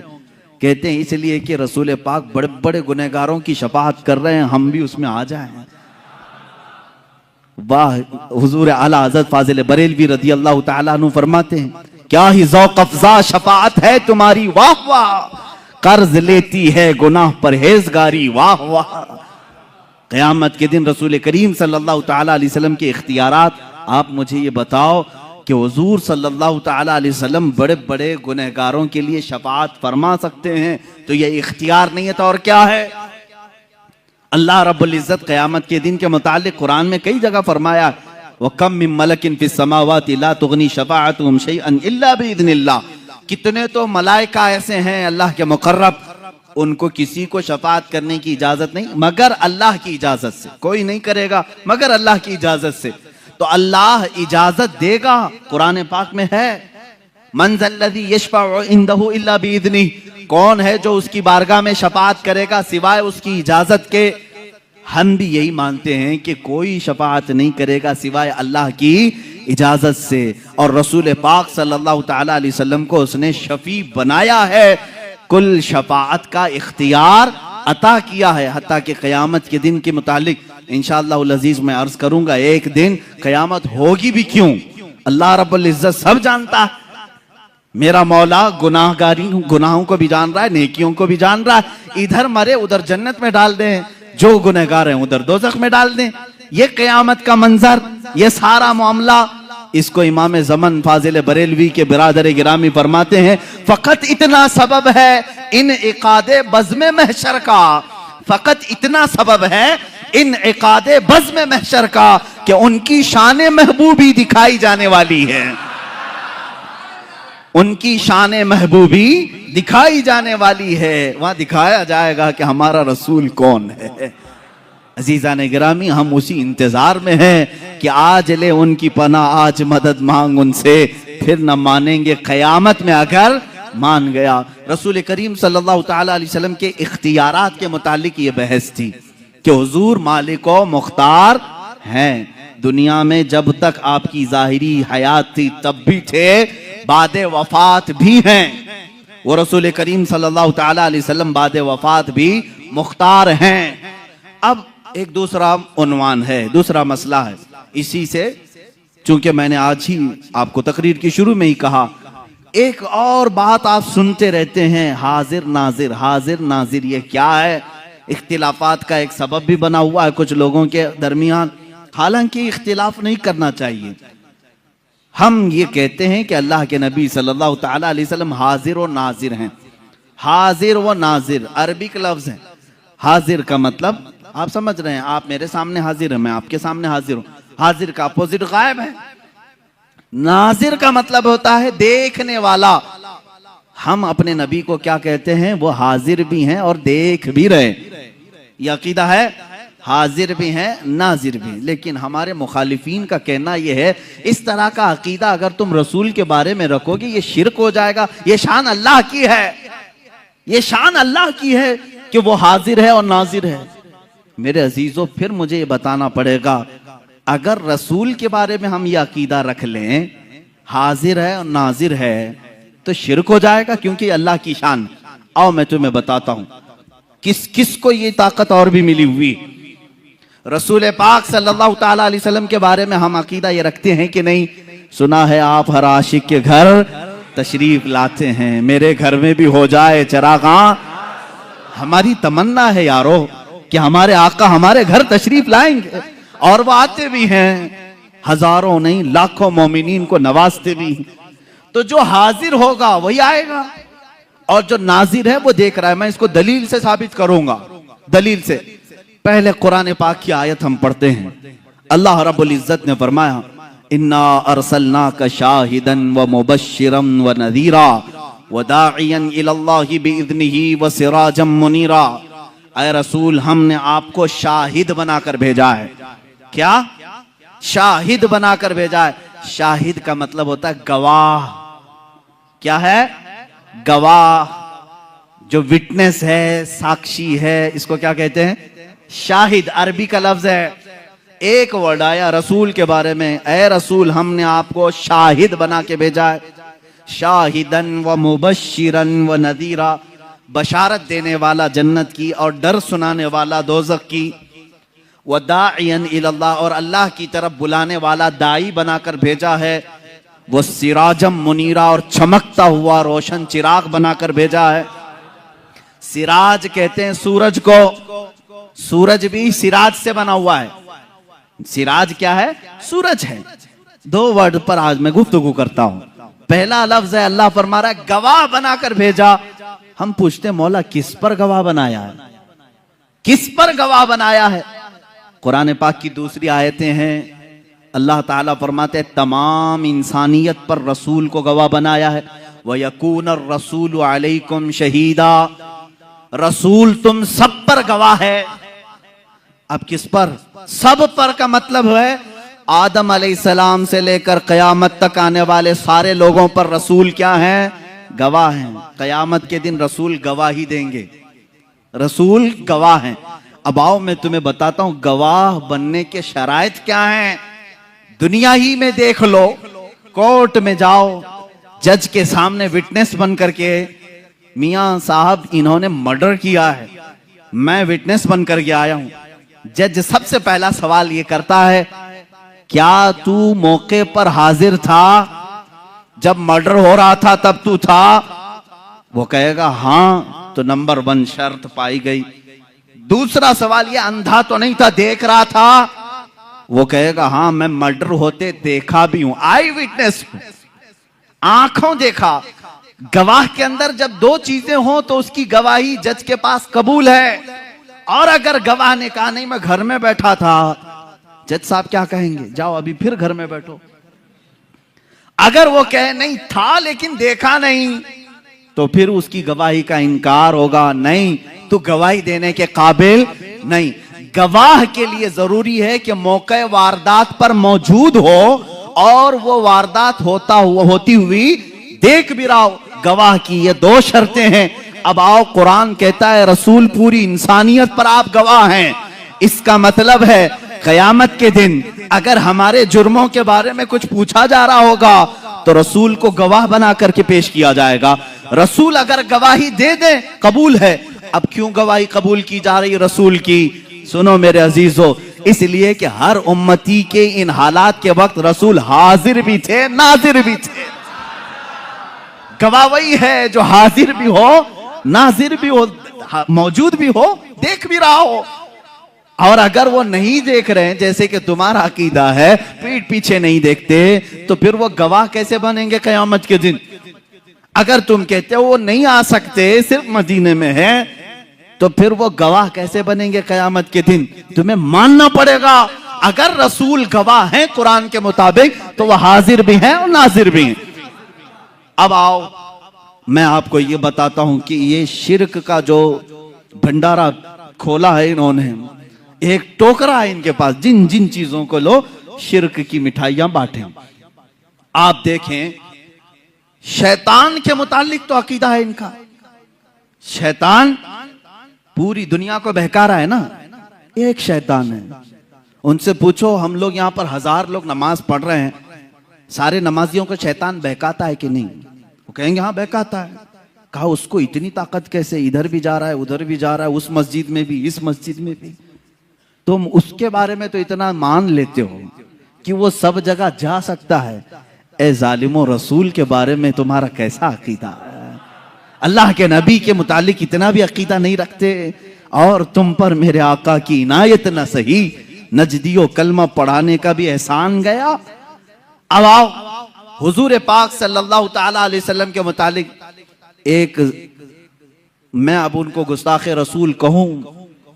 Speaker 1: कहते हैं इसलिए कि रसूल पाक बड़े बड़े गुनहगारों की शफाअत कर रहे हैं, हम भी उसमें आ जाएं। वाह! हुजूर आला हज़रत फाजिल बरेलवी रज़ी अल्लाह तआला अन्हु फरमाते हैं, क्या ही ज़ौक़ अफ़ज़ा शफाअत है तुम्हारी, वाह वाह! कर्ज लेती है गुनाह परहेजगारी, वाह वाह! क़यामत के दिन रसूल करीम सल्लल्लाहु तआला अलैहि वसल्लम के इख्तियारात। आप मुझे ये बताओ कि हुजूर सल्लल्लाहु तआला अलैहि वसल्लम बड़े बड़े गुनहगारों के लिए शफाअत फरमा सकते हैं, तो ये इख्तियार नहीं है तो और क्या है? अल्लाह रब्बुल इज्जत क़यामत के दिन के मुतालिक कुरान में कई जगह फरमाया, व कम मिन मलकिन फिस समावाति ला तुगनी शफाअतुहुम शैअन इल्ला बिइज़्निल्लाह। कितने तो मलाइका ऐसे हैं अल्लाह के मुकर्रब, उनको किसी को शफाअत करने की इजाजत नहीं मगर अल्लाह की इजाजत से। कोई नहीं करेगा मगर अल्लाह की इजाजत से। तो अल्लाह इजाजत देगा, कुरान पाक में है, मन ज़ल्लज़ी यशफ़अउ इंदहु इल्ला बिइज़्निही, कौन है जो उसकी बारगाह में शफाअत करेगा सिवाय उसकी इजाजत के। हम भी यही मानते हैं कि कोई शफाअत नहीं करेगा सिवाय अल्लाह की इजाजत से, और रसूल पाक सल्लल्लाहु तआला अलैहि वसल्लम को उसने शफी बनाया है, कुल शफाअत का इख्तियार अता किया है। हत्ता कि क़यामत के दिन के मुतालिक इंशाअल्लाहुल अज़ीज़ मैं अर्ज करूंगा, एक दिन क़यामत होगी भी क्यों, अल्लाह रब्बुल इज्जत सब जानता है। मेरा मौला गुनाहों को भी जान रहा है, नेकियों को भी जान रहा है। इधर मरे उधर जन्नत में डाल दें, जो गुनहगार हैं उधर दोज़ख में डाल दें। ये क़यामत का मंजर, ये सारा मामला, इसको इमाम ज़मन फाजिल बरेलवी के बिरादर गिरामी फरमाते हैं, फकत इतना सबब है इन इक़ादे बज़्म महशर का, फकत इतना सबब है इन इक़ादे बज़्म महशर का कि उनकी शान महबूबी दिखाई जाने वाली है, उनकी शान महबूबी दिखाई जाने वाली है। वहां दिखाया जाएगा कि हमारा रसूल कौन है। अजीज़ान गिरामी, हम उसी इंतजार में हैं कि आज ले उनकी पनाह, आज मदद मांग उनसे, फिर न मानेंगे क़यामत में अगर मान गया। रसूल करीम सल्लल्लाहु तआला अलैहि वसल्लम के इख्तियारात के मुतालिक ये बहस थी कि हुजूर मालिक व मुख्तार हैं। दुनिया में जब तक आपकी जाहिरी हयात थी तब भी थे, बादे वफात भी हैं। वो रसूल करीम सल्लल्लाहु तआला अलैहि वसल्लम बादे वफात भी मुख्तार हैं। अब एक दूसरा उन्वान है, दूसरा मसला है। इसी से चूंकि मैंने आज ही आपको तकरीर की शुरू में ही कहा, एक और बात आप सुनते रहते हैं, हाजिर नाजिर, हाजिर नाजिर, ये क्या है? इख्तिलाफात का एक सबब भी बना हुआ है कुछ लोगों के दरमियान। हालांकि इख्तिलाफ नहीं करना चाहिए। हम ये कहते हैं कि अल्लाह के नबी सल्लल्लाहु तआला अलैहि वसल्लम हाजिर व नाजिर हैं। हाजिर व नाजिर अरबिक लफ्ज है। हाजिर का मतलब आप समझ रहे हैं, आप मेरे सामने हाजिर हैं, मैं आपके सामने हाजिर हूं। हाजिर का अपोजिट गायब है। नाजिर का मतलब होता है देखने वाला। हम अपने नबी को क्या कहते हैं? वो हाजिर भी हैं और देख भी रहे। ये अकीदा है, हाजिर भी हैं नाजिर भी। लेकिन हमारे मुखालिफीन का कहना यह है, इस तरह का अकीदा अगर तुम रसूल के बारे में रखोगे ये शिरक हो जाएगा। ये शान अल्लाह की है, ये शान अल्लाह की है कि वो हाजिर है और नाजिर है। मेरे अजीजों, फिर मुझे ये बताना पड़ेगा, अगर रसूल के बारे में हम ये अकीदा रख लें हाजिर है और नाजिर है तो शिरक हो जाएगा, क्योंकि अल्लाह की शान। आओ मैं तुम्हें बताता हूं किस किस को ये ताकत और भी मिली हुई। रसूल पाक सल्लल्लाहु तआला अलैहि वसल्लम के बारे में हम अकीदा ये रखते हैं कि नहीं? सुना है आप हर आशिक के घर तशरीफ लाते हैं, मेरे घर में भी हो जाए चरागा। हमारी तमन्ना है यारो कि हमारे आका हमारे घर तशरीफ लाएंगे, और वो आते भी हैं, हजारों नहीं लाखों मोमिनीन को नवाजते भी। तो जो हाजिर होगा वही आएगा, और जो नाजिर है वो देख रहा है। मैं इसको दलील से साबित करूंगा। दलील से पहले कुरान पाक की आयत हम पढ़ते हैं। अल्लाह रब्बुल इज्जत ने फरमाया, इन्ना अरसलनाका शाहिदन व मुबश्शिरन व नज़ीरा व दाइयन इलल्लाहि बिइज़्निही व सिराजम मुनीरा। ऐ रसूल, हमने आपको शाहिद बनाकर भेजा है। क्या? शाहिद बनाकर भेजा है। शाहिद का मतलब होता है गवाह। क्या है? गवाह, जो विटनेस है, साक्षी है, इसको क्या कहते हैं? शाहिद अरबी का लफ्ज है। एक वर्ड आया रसूल के बारे में, ए रसूल हमने आपको शाहिद बना के भेजा है। शाहिदन व मुबश्शिरन व नदीरा, बशारत देने वाला जन्नत की और डर सुनाने वाला दोज़ख की। व दाइयन इलल्लाह, और अल्लाह की तरफ बुलाने वाला दाई बनाकर भेजा है। वो सिराजम मुनीरा, और चमकता हुआ रोशन चिराग बनाकर भेजा है। सिराज कहते हैं सूरज को, सूरज भी सिराज से बना हुआ है। सिराज क्या है? सूरज है। दो वर्ड पर आज मैं गुफ्तगू करता हूं। पहला लफ्ज है, अल्लाह फरमा रहा है गवाह बनाकर भेजा। हम पूछते हैं मौला किस पर गवाह बनाया है, किस पर गवाह बनाया है? कुरान पाक की दूसरी आयतें हैं, अल्लाह ताला फरमाते हैं तमाम इंसानियत पर रसूल को गवाह बनाया है। व यकून रसूल अलैकुम शहीदा, रसूल तुम सब पर गवाह है। अब किस पर? सब पर का मतलब है आदम अलैहिस्सलाम से लेकर कयामत तक आने वाले सारे लोगों पर रसूल क्या हैं? गवाह हैं। कयामत के दिन रसूल गवाही देंगे, रसूल गवाह हैं। अब आओ मैं तुम्हें बताता हूं गवाह बनने के शराइत क्या हैं। दुनिया ही में देख लो, कोर्ट में जाओ, जज के सामने विटनेस बन करके, मियां साहब इन्होंने मर्डर किया है, मैं विटनेस बन करके आया हूं। जज सबसे पहला सवाल ये करता है क्या तू मौके पर हाजिर था? जब मर्डर हो रहा था तब तू था? वो कहेगा हां, तो नंबर 1 शर्त पाई गई। दूसरा सवाल ये अंधा तो नहीं था, देख रहा था? वो कहेगा हां, मैं मर्डर होते देखा भी हूं, आई विटनेस हूं, आंखों देखा। गवाह के अंदर जब दो चीजें हो तो उसकी गवाही जज के पास कबूल है। और अगर गवाह ने कहा नहीं मैं घर में बैठा था, जज साहब क्या कहेंगे? जाओ अभी फिर घर में बैठो। अगर वो कहे नहीं था लेकिन देखा नहीं, तो फिर उसकी गवाही का इनकार होगा, नहीं तू गवाही देने के काबिल नहीं। गवाह के लिए जरूरी है कि मौके वारदात पर मौजूद हो और वो वारदात होती हुई देख भी रहा हो। गवाह की ये दो शर्तें हैं। अब आओ, कुरान कहता है रसूल पूरी इंसानियत पर आप गवाह हैं। इसका मतलब है कयामत के दिन अगर हमारे जुर्मों के बारे में कुछ पूछा जा रहा होगा तो रसूल को गवाह बना करके पेश किया जाएगा। रसूल अगर गवाही दे दे कबूल है। अब क्यों गवाही कबूल की जा रही रसूल की? सुनो मेरे अजीजों, इसलिए कि हर उम्मती के इन हालात के वक्त रसूल हाजिर भी थे, नाजिर भी थे। गवाह वही है जो हाजिर भी हो, नाजिर भी हो, मौजूद भी हो, देख भी रहा हो। और अगर वो नहीं देख रहे हैं, जैसे कि तुम्हारा अकीदा है, पीठ पीछे नहीं देखते, तो फिर वो गवाह कैसे बनेंगे कयामत के दिन? अगर तुम कहते हो वो नहीं आ सकते, सिर्फ मदीने में है, तो फिर वो गवाह कैसे बनेंगे कयामत के दिन? तुम्हें मानना पड़ेगा अगर रसूल गवाह हैं कुरान के मुताबिक, तो वह हाजिर भी हैं और नाजिर भी हैं। अब आओ, मैं आपको ये बताता हूं कि ये शिर्क का जो भंडारा खोला है इन्होंने, एक टोकरा है इनके पास, जिन जिन चीजों को लो शिर्क की मिठाइयां बांटे। आप देखें, शैतान के मुतालिक तो अकीदा है इनका। शैतान पूरी दुनिया को बहका रहा है ना, एक शैतान है। उनसे पूछो, हम लोग यहां पर 1000 लोग नमाज पढ़ रहे हैं, सारे नमाजियों को शैतान बहकाता है कि नहीं? वो कहेंगे हाँ बहकाता है। कहा उसको इतनी ताकत कैसे? इधर भी जा रहा है, उधर भी जा रहा है, उस मस्जिद में भी, इस मस्जिद में भी। तुम उसके बारे में तो इतना मान लेते हो कि वो सब जगह जा सकता है। ए जालिमो, रसूल के बारे में तुम्हारा कैसा अकीदा है? अल्लाह के नबी के मुतालिक इतना भी अकीदा नहीं रखते। और तुम पर मेरे आका की इनायत न सही, नजदियो कलमा पढ़ाने का भी एहसान गया। अब आओ, हुजूर पाक सल्लल्लाहु ताला अलैहि वसल्लम के मुतालिक एक, मैं अब उनको गुस्ताखे रसूल कहूं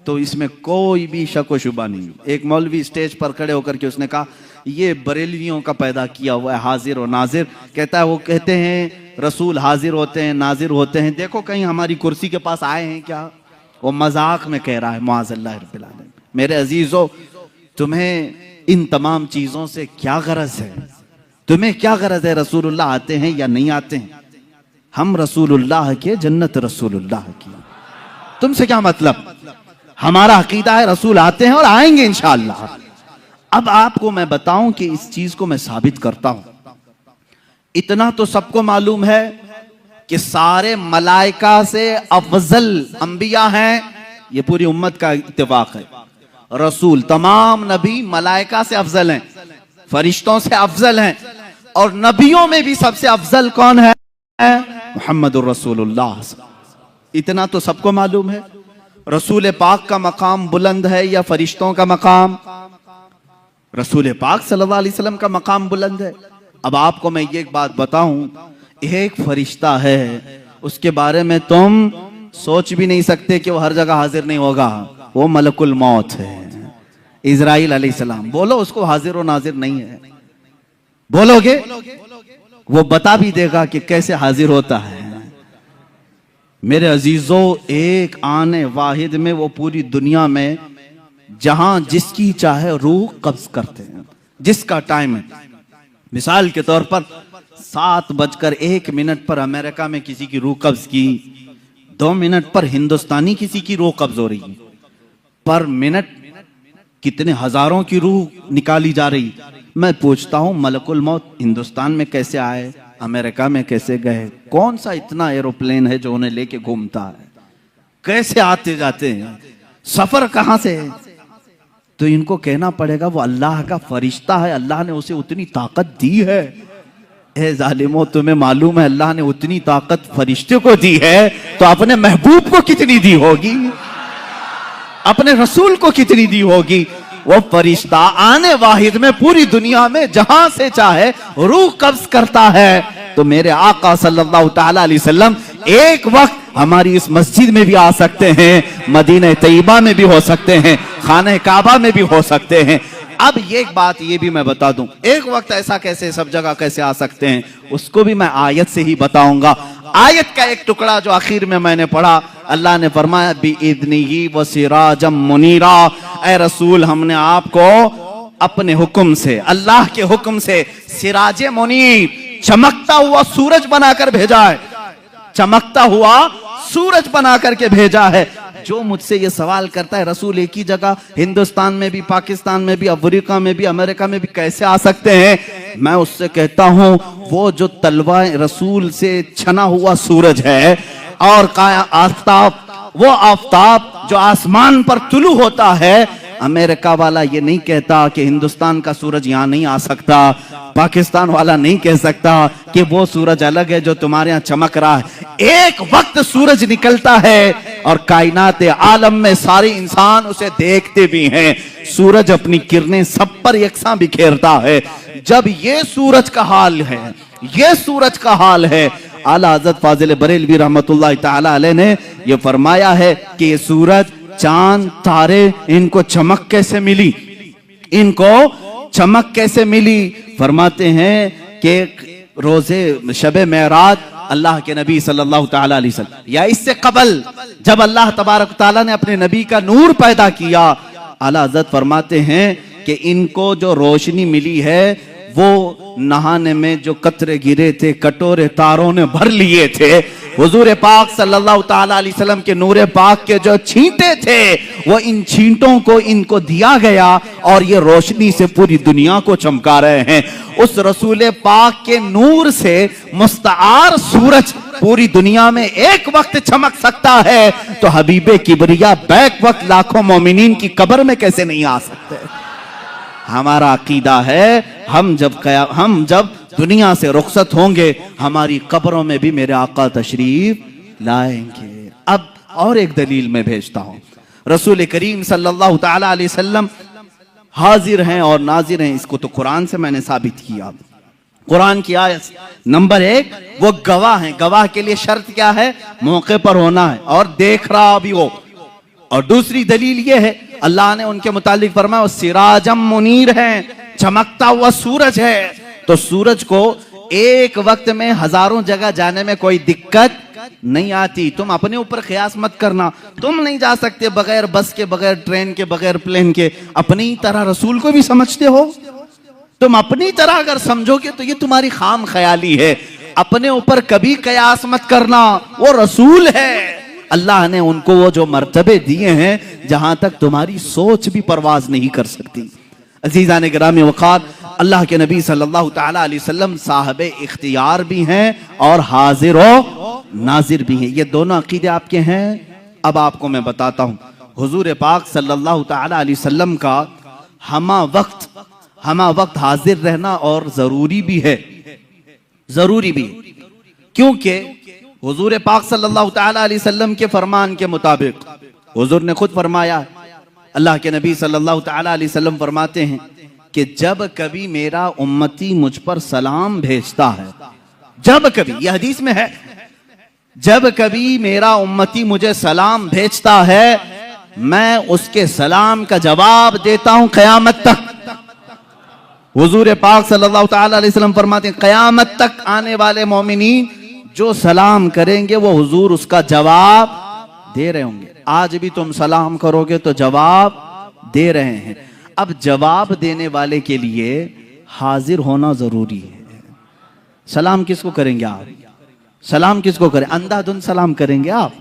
Speaker 1: तो इसमें कोई भी शक व शुबा नहीं। एक मौलवी स्टेज पर खड़े होकर के उसने कहा ये बरेलवियों का पैदा किया हुआ है हाजिर और नाजिर। कहता है वो कहते हैं रसूल हाजिर होते हैं, नाजिर होते हैं, देखो कहीं हमारी कुर्सी के पास आए हैं क्या? वो मजाक में कह रहा है, मुआज़ल्लाह रब्बिल आलमीन। मेरे अजीजों, तुम्हें इन तमाम चीजों से क्या गरज है? तुम्हें क्या गरज है रसूलुल्लाह आते हैं या नहीं आते हैं? हम रसूलुल्लाह के, जन्नत रसूलुल्लाह की, तुमसे क्या मतलब? हमारा अकीदा है रसूल आते हैं और आएंगे इंशाअल्लाह। अब आपको मैं बताऊं कि इस चीज को मैं साबित करता हूं। इतना तो सबको मालूम है कि सारे मलाइका से अफजल अंबिया हैं, ये पूरी उम्मत का इत्तेफाक है। रसूल तमाम नबी मलाइका से अफजल हैं, फरिश्तों से अफजल हैं, और नबियों में भी सबसे अफजल कौन है? मुहम्मदुर रसूलुल्लाह। इतना तो सबको मालूम है। रसूल पाक का मकाम बुलंद है या फरिश्तों का मकाम? रसूल पाक सल्लल्लाहु अलैहि वसल्लम का मकाम बुलंद है। अब आपको मैं ये एक बात बताऊं, एक फरिश्ता है, उसके बारे में तुम सोच भी नहीं सकते कि वो हर जगह हाजिर नहीं होगा। वो मलकुल मौत है, इजराइल अलैहिस्सलाम। बोलो उसको हाजिर और नाजिर नहीं है, बोलोगे? वो बता भी देगा कि कैसे हाजिर होता है। मेरे अजीजों, एक आने वाहिद में वो पूरी दुनिया में जहां जिसकी चाहे रूह कब्ज करते हैं, जिसका टाइम है। मिसाल के तौर पर 7:01 पर अमेरिका में किसी की रूह कब्ज की, 2 मिनट पर हिंदुस्तानी किसी की रूह कब्ज हो रही है। पर मिनट कितने हजारों की रूह निकाली जा रही। मैं पूछता हूं मलकुल मौत हिंदुस्तान में कैसे आए, अमेरिका में कैसे गए? कौन सा इतना एरोप्लेन है जो उन्हें लेके घूमता है? कैसे आते जाते हैं? सफर कहां से है? तो इनको कहना पड़ेगा वो अल्लाह का फरिश्ता है, अल्लाह ने उसे उतनी ताकत दी है। ए जालिमो, तुम्हें मालूम है अल्लाह ने उतनी ताकत फरिश्ते को दी है तो अपने महबूब को कितनी दी होगी, अपने रसूल को कितनी दी होगी। वो फरिश्ता आने वाहिद में पूरी दुनिया में जहां से चाहे रूह कब्ज करता है। तो मेरे आका सल्लल्लाहु ताला अलैहि वसल्लम एक वक्त हमारी इस मस्जिद में भी आ सकते हैं, मदीना तैयबा में भी हो सकते हैं, खाने काबा में भी हो सकते हैं। अब ये एक बात ये भी मैं बता दूं, एक वक्त ऐसा कैसे सब जगह कैसे आ सकते हैं, उसको भी मैं आयत से ही बताऊंगा। आयत का एक टुकड़ा जो आखिर में मैंने पढ़ा, अल्लाह ने फरमाया बिइज़्निही व सिराजम मुनीरा। ऐ रसूल, हमने आपको अपने हुक्म से, अल्लाह के हुक्म से सिराजे मुनीर, चमकता हुआ सूरज बनाकर भेजा है, चमकता हुआ सूरज बना करके भेजा है। जो मुझसे ये सवाल करता है रसूल एक ही जगह हिंदुस्तान में भी, पाकिस्तान में भी, अफ्रीका में भी, अमेरिका में भी कैसे आ सकते हैं, मैं उससे कहता हूं वो जो तलवा रसूल से छना हुआ सूरज है और काया आफताब, वो आफताब जो आसमान पर तुलू होता है, अमेरिका वाला ये नहीं कहता कि हिंदुस्तान का सूरज यहां नहीं आ सकता, पाकिस्तान वाला नहीं कह सकता कि वो सूरज अलग है जो तुम्हारे यहां चमक रहा है। एक वक्त सूरज निकलता है और कायनात आलम में सारे इंसान उसे देखते भी हैं। सूरज अपनी किरणें सब पर यकसां बिखेरता है। जब ये सूरज का हाल है, ये सूरज का हाल है, आला हज़रत फाजिल बरेलवी रहमतुल्लाह ताला अलैह ने ये फरमाया है कि ये सूरज, चांद, तारे, इनको चमक कैसे मिली, इनको चमक कैसे मिली? फरमाते हैं कि रोजे शबे मेराज अल्लाह के नबी सल्लल्लाहु ताला अलैहि वसल्लम या इससे कबल जब अल्लाह तबारक ताला ने अपने नबी का नूर पैदा किया, आला हज़रत फरमाते हैं कि इनको जो रोशनी मिली है वो नहाने में जो कतरे गिरे थे, कटोरे तारों ने भर लिए थे, हुजूर पाक सल्लल्लाहु ताला अलैहि वसल्लम के नूरे पाक के जो छींटे थे वो इन छींटों को इनको दिया गया और ये रोशनी से पूरी दुनिया को चमका रहे हैं। उस रसूल पाक के नूर से मुस्तआर सूरज पूरी दुनिया में एक वक्त चमक सकता है, तो हबीबे किबरिया बैक वक्त लाखों मोमिनीन की कब्र में कैसे नहीं आ सकते? हमारा अकीदा है हम जब दुनिया से रुखसत होंगे हमारी कब्रों में भी मेरे आका तशरीफ लाएंगे। अब और एक दलील मैं भेजता हूं, रसूल करीम सल्लल्लाहु ताला अलैहि वसल्लम हाजिर हैं और नाजिर हैं, इसको तो कुरान से मैंने साबित किया। कुरान की आयत नंबर 1, वो गवाह हैं। गवाह के लिए शर्त क्या है? मौके पर होना है और देख रहा भी हो। और दूसरी दलील ये है, अल्लाह ने उनके मुतालिक फरमाया वो सिराजम मुनीर हैं, चमकता हुआ सूरज है। तो सूरज को एक वक्त में हजारों जगह जाने में कोई दिक्कत नहीं आती। तुम अपने ऊपर ख्यास मत करना, तुम नहीं जा सकते बगैर बस के, बगैर ट्रेन के, बगैर प्लेन के। अपनी तरह रसूल को भी समझते हो, तुम अपनी तरह अगर समझोगे तो ये तुम्हारी खाम ख्याली है। अपने ऊपर कभी कयास मत करना, वो रसूल है, अल्लाह ने उनको वो जो मर्तबे दिए हैं जहां तक तुम्हारी सोच भी परवाज नहीं कर सकती। अजीज़ान गिरामी वक़ार, अल्लाह के नबी सल्लल्लाहु तआला अलैहि वसल्लम साहब इख्तियार भी हैं और हाजिर व नाजिर भी हैं। ये दोनों अकीदे आपके हैं। अब आपको मैं बताता हूँ, हुजूर पाक सल्लल्लाहु तआला अलैहि वसल्लम का हमा वक्त हाजिर रहना और जरूरी भी है, जरूरी भी, क्योंकि हुजूर पाक सल्लल्लाहु तआला अलैहि वसल्लम के फरमान के मुताबिक हुजूर ने खुद फरमाया, अल्लाह के नबी सल्लल्लाहु तआला अलैहि वसल्लम फरमाते हैं कि जब कभी मेरा उम्मती मुझ पर सलाम भेजता है, जब कभी, यह हदीस में है, जब कभी मेरा उम्मती मुझे सलाम भेजता है, मैं उसके सलाम का जवाब देता हूं क़यामत तक। हुजूर पाक सल्लल्लाहु तआला अलैहि वसल्लम फरमाते हैं, क़यामत तक आने वाले मोमिनीन जो सलाम करेंगे वो हुजूर उसका जवाब दे रहे होंगे। आज भी तुम सलाम करोगे तो जवाब दे रहे हैं। अब जवाब देने वाले के लिए हाजिर होना जरूरी है। सलाम किसको करेंगे आप? सलाम किसको करें? अंधाधुंध सलाम करेंगे आप?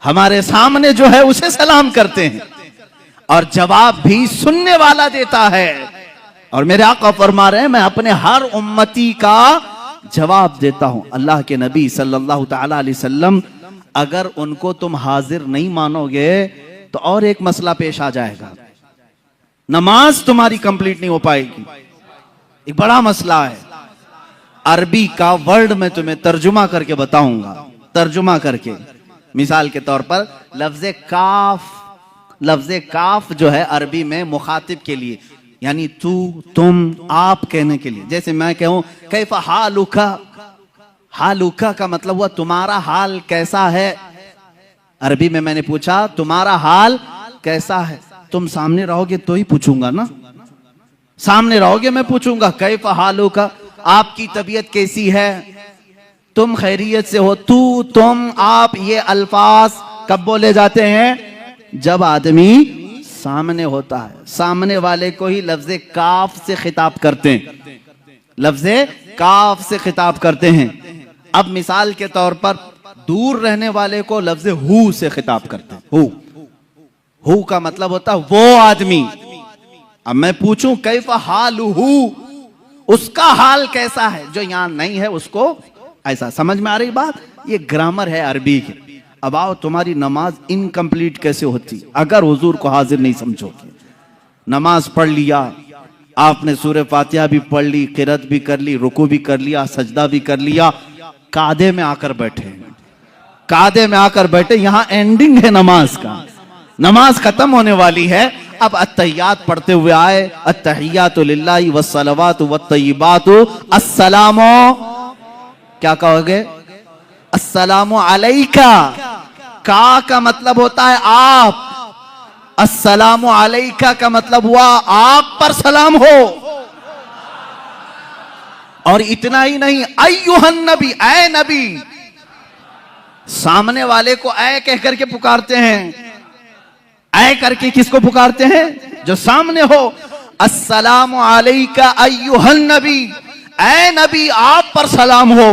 Speaker 1: हमारे सामने जो है उसे सलाम करते हैं और जवाब भी सुनने वाला देता है। और मेरे आका फरमा रहे हैं, मैं अपने हर उम्मती का जवाब देता हूं। अल्लाह के नबी सल्लल्लाहु तआला अलैहि वसल्लम, अगर उनको तुम हाजिर नहीं मानोगे तो और एक मसला पेश आ जाएगा, नमाज तुम्हारी कंप्लीट नहीं हो पाएगी। एक बड़ा मसला है। अरबी का वर्ड मैं तुम्हें तर्जुमा करके बताऊंगा, तर्जुमा करके। मिसाल के तौर पर लफ्ज़ काफ जो है अरबी में मुखातिब के लिए, यानी तू, तुम, आप कहने के लिए। जैसे मैं कहूं कैफा हालुका, हालुका का मतलब हुआ तुम्हारा हाल कैसा है। अरबी में मैंने पूछा तुम्हारा हाल कैसा है, तुम सामने रहोगे तो ही पूछूंगा ना, सामने रहोगे मैं पूछूंगा कैफा हालुका, आपकी तबीयत कैसी है, तुम खैरियत से हो। तू, तुम, आप, ये अल्फाज कब बोले जाते हैं? जब आदमी सामने होता है। सामने वाले को ही लफ्ज़े काफ से खिताब करते हैं, लफ्ज़े काफ से खिताब करते हैं। अब मिसाल के तौर पर दूर रहने वाले को लफ्ज़े हु से खिताब करते हैं। हु का मतलब होता है वो आदमी। अब मैं पूछूं कैफा हालुहु, उसका हाल कैसा है, जो यहां नहीं है उसको ऐसा। समझ में आ रही बात? ये ग्रामर है अरबी की। अब आओ, तुम्हारी नमाज इनकम्प्लीट कैसे होती अगर हुजूर को हाजिर नहीं समझोगे? नमाज पढ़ लिया आपने, सूरह फातिहा भी पढ़ ली, किरात भी कर ली, रुकू भी कर लिया, सजदा भी कर लिया, कादे में आकर बैठे, कादे में आकर बैठे, यहां एंडिंग है नमाज का, नमाज खत्म होने वाली है। अब अत्तहियात पढ़ते हुए आए, अत्तहियातु लिल्लाहि वस्सलावातु वत्तय्यिबातु अस्सलामु, क्या कहोगे? अस्सलामु अलैका। का मतलब होता है आप, अस्सलामु अलैका का मतलब हुआ आप पर सलाम हो। और इतना ही नहीं, अय्युहन नबी, ऐ नबी। सामने वाले को ऐ कह करके पुकारते हैं। ऐ करके किसको पुकारते हैं? जो सामने हो। अस्सलामु अलैका अय्युहन नबी, ऐ नबी आप पर सलाम हो।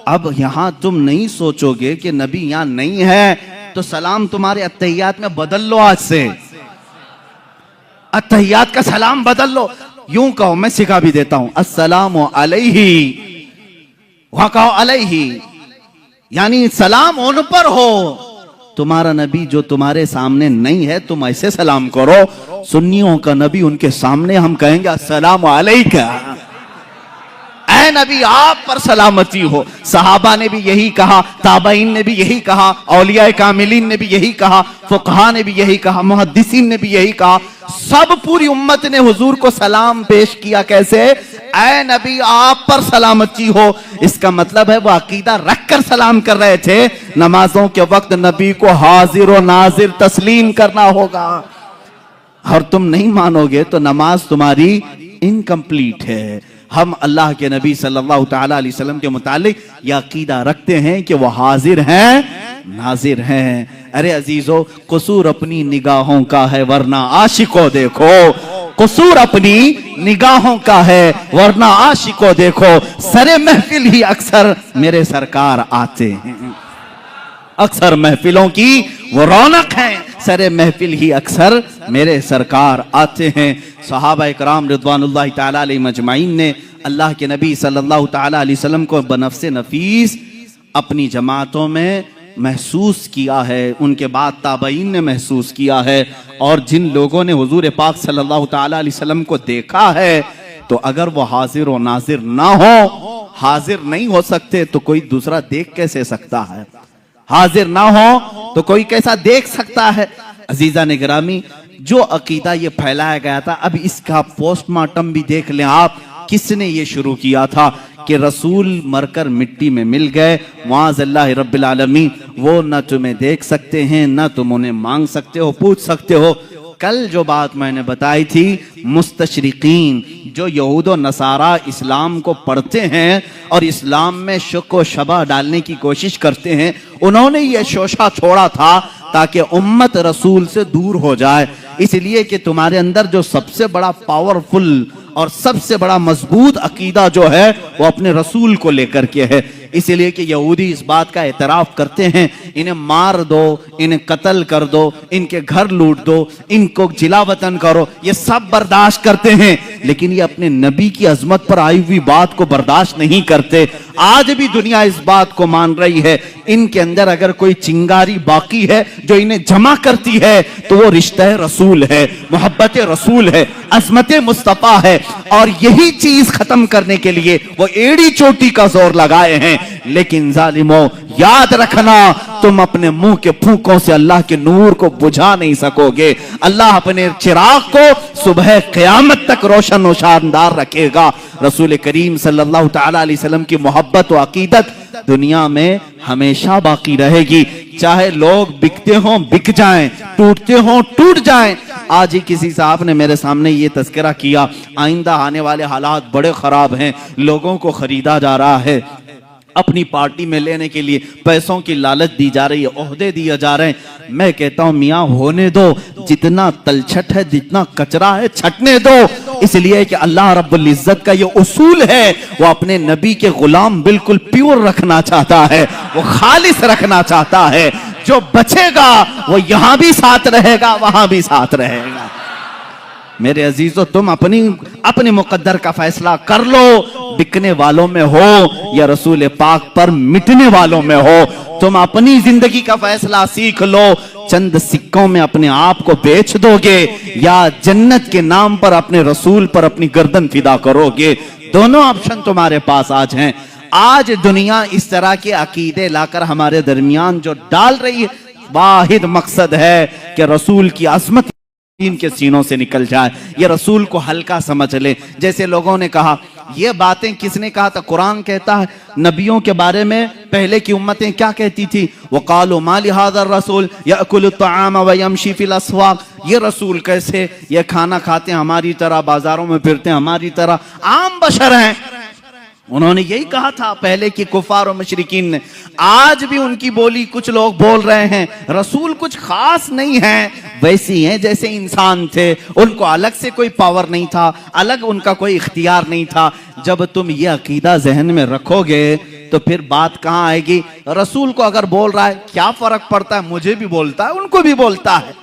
Speaker 1: अब यहां तुम नहीं सोचोगे कि नबी यहां नहीं है तो सलाम तुम्हारे अत्तहियात में बदल लो। आज से अत्तहियात का सलाम बदल लो। यूं कहो, मैं सिखा भी देता हूं, अस्सलामु अलैहि, वहां कहो अलैहि, यानी सलाम उन पर हो। तुम्हारा नबी जो तुम्हारे सामने नहीं है तुम ऐसे सलाम करो। सुन्नियों का नबी, उनके सामने हम कहेंगे अस्सलामु अलैका, ऐ नबी आप पर सलामती हो। सहाबा ने भी यही कहा, ताबईन ने भी यही कहा, औलिया कामिलीन ने भी यही कहा, फुकहा ने भी यही कहा, मुहद्दिसीन ने भी यही कहा। सब पूरी उम्मत ने हुजूर को सलाम पेश किया। कैसे? ऐ नबी आप पर सलामती हो। इसका मतलब है वो अकीदा रखकर सलाम कर रहे थे। नमाजों के वक्त नबी को हाजिर और नाजिर तस्लीम करना होगा। और तुम नहीं मानोगे तो नमाज तुम्हारी इनकम्प्लीट है। हम अल्लाह के नबी सल्लल्लाहु तआला अलैहि वसल्लम के मुतालिक यह अकीदा रखते हैं कि वो हाजिर हैं, नाजिर हैं। अरे अजीजों, कसूर अपनी निगाहों का है वरना आशिको देखो, कसूर अपनी निगाहों का है वरना आशिको देखो। सरे महफिल ही अक्सर मेरे सरकार आते हैं। अक्सर महफिलों की वो रौनक है, सरे महफिल ही अक्सर मेरे सरकार आते हैं। सहाबा इकराम रिदवानुल्लाहि ताला अलैहिम अजमाइन ने अल्लाह के नबी सल्लल्लाहु ताला अलैहि वसल्लम को बनफ्से नफीस अपनी जमातों में महसूस किया है, उनके बाद ताबईन ने महसूस किया है, और जिन लोगों ने हुजूर पाक सल्लल्लाहु ताला अलैहि वसल्लम को देखा है, तो अगर वो हाजिर और नाजिर ना हो, हाजिर नहीं हो सकते तो कोई दूसरा देख कैसे सकता है? हाजिर ना हो तो कोई कैसा देख सकता है? अजीजा ने गिरामी, जो अकीदा ये फैलाया गया था, अब इसका पोस्टमार्टम भी देख लें आप, किसने ये शुरू किया था कि रसूल मरकर मिट्टी में मिल गए, मुआज़ अल्लाह रब्बिल आलमीन, वो न तुम्हें देख सकते हैं, न तुम उन्हें मांग सकते हो, पूछ सकते हो। कल जो बात मैंने बताई थी, मुस्तशरिकीन जो यहूद और नसारा इस्लाम को पढ़ते हैं और इस्लाम में शक व शबह डालने की कोशिश करते हैं, उन्होंने ये शोशा छोड़ा था ताकि उम्मत रसूल से दूर हो जाए, इसलिए कि तुम्हारे अंदर जो सबसे बड़ा पावरफुल और सबसे बड़ा मजबूत अकीदा जो है वो अपने रसूल को लेकर के है। इसलिए कि यहूदी इस बात का एतराफ करते हैं, इन्हें मार दो, इन्हें कत्ल कर दो, इनके घर लूट दो, इनको जिला वतन करो, ये सब बर्दाश्त करते हैं, लेकिन ये अपने नबी की अजमत पर आई हुई बात को बर्दाश्त नहीं करते। आज भी दुनिया इस बात को मान रही है, इनके अंदर अगर कोई चिंगारी बाकी है जो इन्हें जमा करती है तो वो रिश्ता रसूल है, मोहब्बत रसूल है, अजमत मुस्तफा है, और यही चीज खत्म करने के लिए वो एड़ी चोटी का जोर लगाए हैं। लेकिन जालिमो, याद रखना, तुम अपने मुंह के फूंकों से अल्लाह के नूर को बुझा नहीं सकोगे। अल्लाह अपने चिराग को सुबह क़यामत तक रोशन और शानदार रखेगा। रसूल करीम सल्लल्लाहु ताला अलैहि वसल्लम की मोहब्बत और अकीदत दुनिया में हमेशा बाकी रहेगी, चाहे लोग बिकते हों बिक जाएं, टूटते हों टूट जाएं। आज ही किसी साहब ने मेरे सामने ये तज़किरा किया, आइंदा आने वाले हालात बड़े खराब हैं, लोगों को खरीदा जा रहा है, अपनी पार्टी में लेने के लिए पैसों की लालच दी जा रही है, ओहदे दिए जा रहे हैं। मैं कहता हूं मियाँ होने दो, जितना तलछट है, जितना कचरा है, छटने दो। इसलिए कि अल्लाह रब्बुल इज्जत का ये उसूल है, वो अपने नबी के गुलाम बिल्कुल प्योर रखना चाहता है, वो खालिस रखना चाहता है। जो बचेगा वो यहां भी साथ रहेगा, वहां भी साथ रहेगा। मेरे अजीजों, तुम अपनी मुकद्दर का फैसला कर लो, बिकने वालों में हो या रसूल पाक पर मिटने वालों में हो। तुम अपनी जिंदगी का फैसला सीख लो, चंद सिक्कों में अपने आप को बेच दोगे या जन्नत के नाम पर अपने रसूल पर अपनी गर्दन फिदा करोगे। दोनों ऑप्शन तुम्हारे पास आज हैं। आज दुनिया इस तरह के अकीदे लाकर हमारे दरमियान जो डाल रही है, वाहिद मकसद है कि रसूल की अज़मत इनके सीनों से निकल जाए, ये रसूल को हल्का समझ ले। जैसे लोगों ने कहा, ये बातें किसने कहा था? कुरान कहता है नबियों के बारे में पहले की उम्मतें क्या कहती थी? वक़ालू मा लिहाज़ा रसूल याकुलु त्तआम व यमशी फिल अस्वाक़, ये रसूल कैसे, ये खाना खाते हैं हमारी तरह, बाजारों में फिरते हैं हमारी तरह, आम बशर हैं। उन्होंने यही कहा था पहले की कुफार और मुशरिकीन ने। आज भी उनकी बोली कुछ लोग बोल रहे हैं, रसूल कुछ खास नहीं है, वैसी हैं जैसे इंसान थे, उनको अलग से कोई पावर नहीं था, अलग उनका कोई इख्तियार नहीं था। जब तुम ये अकीदा जहन में रखोगे तो फिर बात कहाँ आएगी? रसूल को अगर बोल रहा है क्या फर्क पड़ता है, मुझे भी बोलता है, उनको भी बोलता है,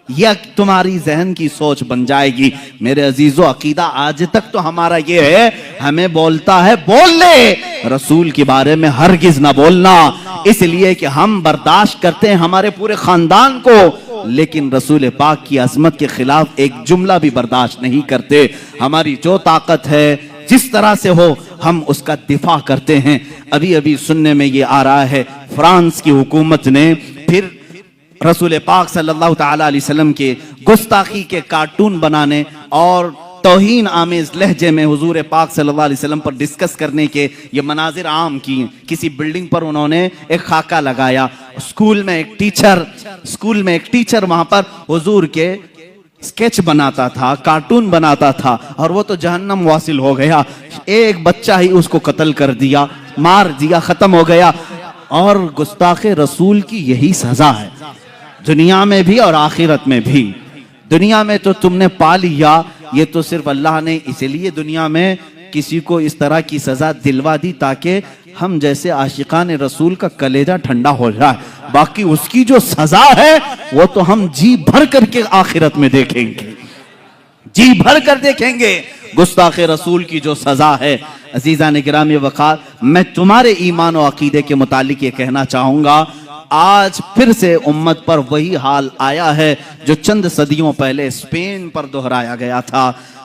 Speaker 1: यह तुम्हारी जहन की सोच बन जाएगी। मेरे अजीजों, अकीदा आज तक तो हमारा ये है, हमें बोलता है बोल ले, रसूल के बारे में हरगिज ना बोलना, इसलिए कि हम बर्दाश्त करते हैं हमारे पूरे खानदान को, लेकिन रसूल पाक की अजमत के खिलाफ एक जुमला भी बर्दाश्त नहीं करते। हमारी जो ताकत है, जिस तरह से हो, हम उसका दिफा करते हैं। अभी अभी सुनने में ये आ रहा है, फ्रांस की हुकूमत ने फिर रसूल पाक सल्लल्लाहु ताला अलैहि वसल्लम के गुस्ताखी के कार्टून बनाने और तौहीन आमेज लहजे में हुजूर पाक सल्लल्लाहु अलैहि वसल्लम पर डिस्कस करने के ये मनाजिर आम किए। किसी बिल्डिंग पर उन्होंने एक खाका लगाया, स्कूल में एक टीचर वहां पर हुजूर के स्केच बनाता था, कार्टून बनाता था, और वो तो जहन्नम वासिल हो गया। एक बच्चा ही उसको कत्ल कर दिया, मार दिया, खत्म हो गया। और गुस्ताखे रसूल की यही सजा है, दुनिया में भी और आखिरत में भी। दुनिया में तो तुमने पा लिया, ये तो सिर्फ अल्लाह ने इसलिए दुनिया में किसी को इस तरह की सजा दिलवा दी ताकि हम जैसे आशिकान रसूल का कलेजा ठंडा हो जाए। बाकी उसकी जो सजा है वो तो हम जी भर करके आखिरत में देखेंगे, जी भर कर देखेंगे। गुस्ताख रसूल की जो सजा है, अजीज़ान किराम वक़ार, मैं तुम्हारे ईमान और अकीदे के मुतालिक ये कहना चाहूंगा, आज फिर से उम्मत पर वही हाल आया है जो चंद सदियों पहले स्पेन पर दोहराया गया था।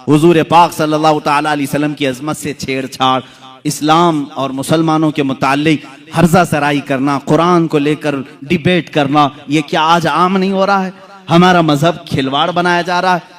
Speaker 1: हुजूर पाक सल्लल्लाहु ताला अलैहि वसल्लम की अजमत से छेड़छाड़, इस्लाम और मुसलमानों के मुतालिक हर्जा सराई करना, कुरान को लेकर डिबेट करना, ये क्या आज आम नहीं हो रहा है? हमारा मजहब खिलवाड़ बनाया जा रहा है।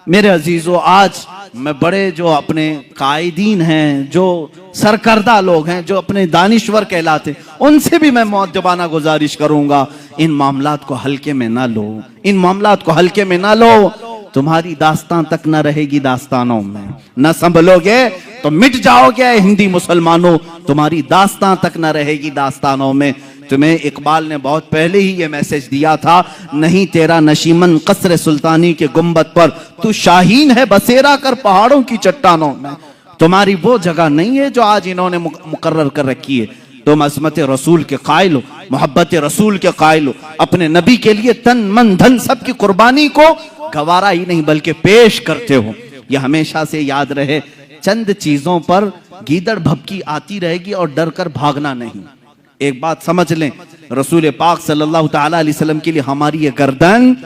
Speaker 1: मेरे अजीजों, आज मैं बड़े जो अपने कायदीन हैं, जो सरकर्दा लोग हैं, जो अपने दानिश्वर कहलाते, उनसे भी मैं मुअद्दबाना गुजारिश करूंगा, इन मामलात को हल्के में ना लो, इन मामलात को हल्के में ना लो। तुम्हारी दास्तान तक न रहेगी दास्तानों में, न संभलोगे तो मिट जाओगे हिंदी मुसलमानों, तुम्हारी दास्तान तक न रहेगी दास्तानों में। तुम्हें इकबाल ने बहुत पहले ही ये मैसेज दिया था, नहीं तेरा नशीमन कसर सुल्तानी के गुंबद पर, तू शाहीन है बसेरा कर पहाड़ों की चट्टानों में। तुम्हारी वो जगह नहीं है जो आज इन्होंने मुकर्रर कर रखी है। तुम अज़मत रसूल के कायल हो, मोहब्बत रसूल के कायल हो, अपने नबी के लिए तन मन धन सब की कुर्बानी को गवारा ही नहीं बल्कि पेश करते हो। यह हमेशा से याद रहे, चंद चीजों पर गीदड़ भभकी आती रहेगी और डर कर भागना नहीं। एक बात समझ लें, रसूल पाक सल्लल्लाहु ताला अलैहि वसल्लम के लिए हमारी ये गर्दन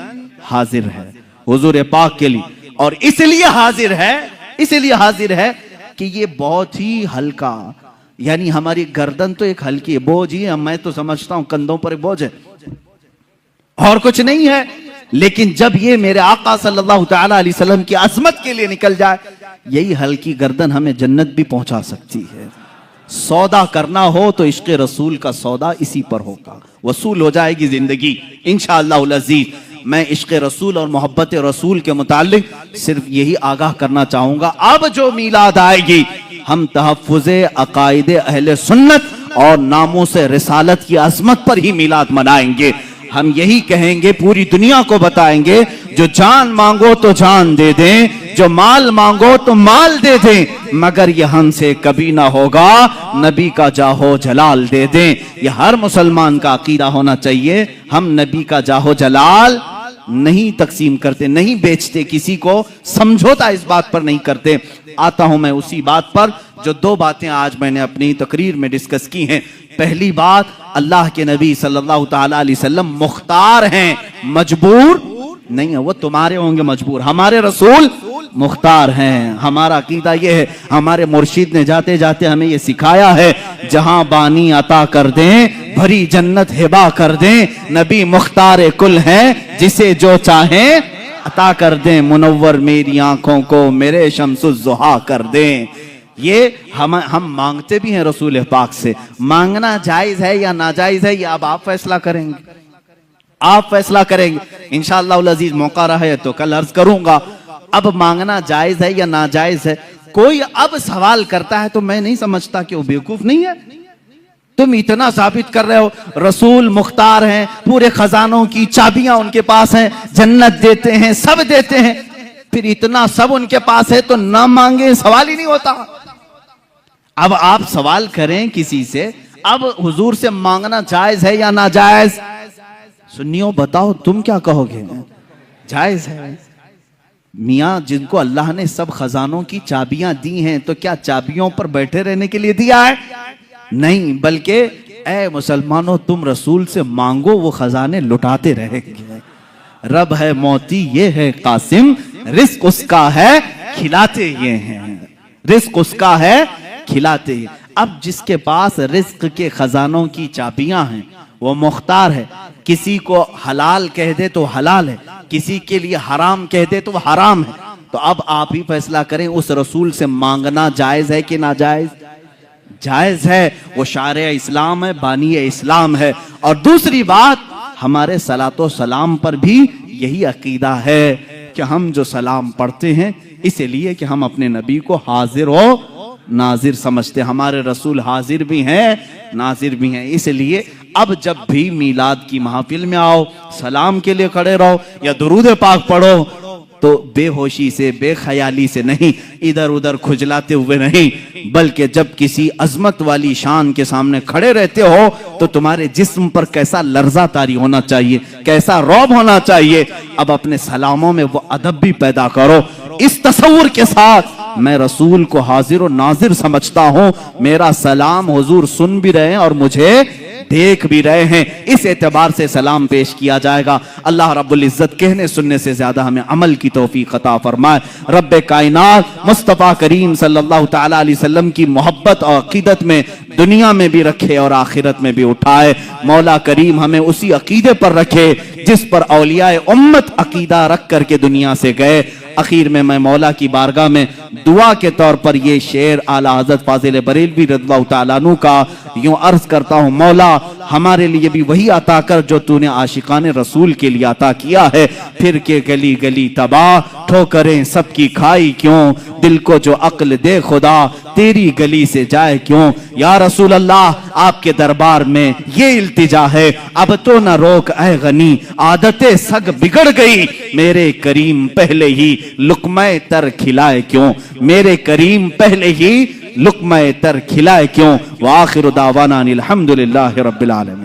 Speaker 1: हाजिर है, हुजूर पाक के लिए, और इसलिए हाजिर है कि ये बहुत ही हल्का, यानी हमारी गर्दन तो एक हल्की बोझ ही है। मैं तो समझता हूं कंधों पर बोझ है और कुछ नहीं है, लेकिन जब ये मेरे आका सल्लल्लाहु ताला अलैहि वसल्लम की अज़मत के लिए निकल जाए, यही हल्की गर्दन हमें जन्नत भी पहुंचा सकती है। सौदा करना हो तो इश्क़ रसूल का सौदा इसी पर होगा, वसूल हो जाएगी जिंदगी इंशाअल्लाह अज़ीज। मैं इश्क़ रसूल और मोहब्बत रसूल के मुतालिक सिर्फ यही आगाह करना चाहूंगा, अब जो मीलाद आएगी हम तहफ़्फ़ुज़े अक़ाइदे अहले सुन्नत और नामूस रिसालत की अज़मत पर ही मीलाद मनाएंगे। हम यही कहेंगे, पूरी दुनिया को बताएंगे, जो जान मांगो तो जान दे दें, जो माल मांगो तो माल दे दें, मगर यह हमसे कभी ना होगा नबी का जाहो जलाल दे दें। यह हर मुसलमान का अकीदा होना चाहिए। हम नबी का जाहो जलाल नहीं तकसीम करते, नहीं बेचते, किसी को समझौता इस बात पर नहीं करते। आता हूं मैं उसी बात पर जो दो बातें आज मैंने अपनी तकरीर में डिस्कस की हैं। पहली बात, अल्लाह के नबी सल्लल्लाहु ताला अलैहि वसल्लम मुख्तार हैं, मजबूर नहीं है। वो तुम्हारे होंगे मजबूर, हमारे रसूल मुख्तार हैं। हमारा अकीदा ये है, हमारे मुर्शिद ने जाते जाते हमें ये सिखाया है, जहां बानी अता कर दें, भरी जन्नत हिबा कर दें, नबी मुख्तार कुल हैं, जिसे जो चाहें अता कर दें, मुनव्वर मेरी आंखों को मेरे शम्सुज़्ज़ुहा कर दें। ये हम मांगते भी हैं रसूल पाक से। मांगना जायज है या नाजायज है, ये अब आप फैसला करेंगे, आप फैसला करेंगे। इंशाअल्लाह अज़ीज मौका रहा है तो कल अर्ज करूंगा, अब मांगना जायज है या नाजायज है। कोई अब सवाल करता है तो मैं नहीं समझता कि वो बेवकूफ नहीं है। तुम इतना साबित कर रहे हो, रसूल मुख्तार हैं, पूरे खजानों की चाबियां उनके पास हैं, जन्नत देते हैं, सब देते हैं, फिर इतना सब उनके पास है तो ना मांगे, सवाल ही नहीं होता। अब आप सवाल करें किसी से, अब हुजूर से मांगना जायज है या नाजायज? सुन्नियों बताओ तुम क्या कहोगे? जायज है। मियाँ, जिनको अल्लाह ने सब खजानों की चाबियां दी हैं, तो क्या चाबियों पर बैठे रहने के लिए दिया है? नहीं, बल्कि ए मुसलमानों, तुम रसूल से मांगो, वो खजाने लुटाते रहेंगे। रब है मोती ये है कासिम, रिस्क उसका है खिलाते ये हैं, रिस्क उसका है खिलाते ये। अब जिसके पास रिस्क के खजानों की चाबियां हैं वो मुख्तार है। किसी को हलाल कह दे तो हलाल है, किसी के लिए हराम कह दे तो हराम है। तो अब आप ही फैसला करें, उस रसूल से मांगना जायज है कि नाजायज? जायज है। वो शारे इस्लाम है, बानी इस्लाम है। और दूसरी बात, हमारे सलातो सलाम पर भी यही अकीदा है कि हम जो सलाम पढ़ते हैं इसलिए कि हम अपने नबी को हाजिर हो नाजिर समझते। हमारे रसूल हाजिर भी हैं, नाजिर भी हैं। इसलिए अब जब भी मीलाद की महफिल में आओ, सलाम के लिए खड़े रहो या दुरूद पाक पढ़ो, तो बेहोशी से, बेख्याली से नहीं, इधर उधर खुजलाते हुए नहीं, बल्कि जब किसी अजमत वाली शान के सामने खड़े रहते हो तो तुम्हारे जिस्म पर कैसा लर्जा तारी होना चाहिए, कैसा रौब होना चाहिए। अब अपने सलामों में वो अदब भी पैदा करो, इस तसव्वुर के साथ मैं रसूल को हाजिर और नाजिर समझता हूं, मेरा सलाम हुजूर सुन भी रहे हैं और मुझे देख भी रहे हैं, इस एतबार से सलाम पेश किया जाएगा। अल्लाह रब्बुल इज्जत कहने सुनने से ज्यादा हमें अमल की तौफीक अता फरमाए। रब्बे कायनात मुस्तफ़ा करीम सल्लल्लाहु तआला अलैहि वसल्लम की मोहब्बत और अकीदत में दुनिया में भी रखे और आखिरत में भी उठाए। मौला करीम हमें उसी अकीदे पर रखे जिस पर औलियाए उम्मत अकीदा रख करके दुनिया से गए। आखिर में मैं मौला की बारगाह में दुआ के तौर पर ये शेर आला हज़रत फाजिल बरेलवी रज़ियल्लाहु तआला अन्हु का यूं अर्ज करता हूँ, मौला हमारे लिए भी वही अता कर जो तूने आशिकाने रसूल के लिए अता किया है। फिर के गली गली तबाह, ठोकरें सबकी खाई क्यों, दिल को जो अक्ल दे खुदा तेरी गली से जाए क्यों। या रसूल अल्लाह, आपके दरबार में ये इल्तिजा है, अब तो न रोक ऐ गनी, आदतें सग बिगड़ गई, मेरे करीम पहले ही लुक़्मा-ए तर खिलाए क्यों, मेरे करीम पहले ही लुक़्मा-ए तर खिलाए क्यों। व आखिरु दावाना अनिल हम्दुलिल्लाहि रब्बिल आलमीन।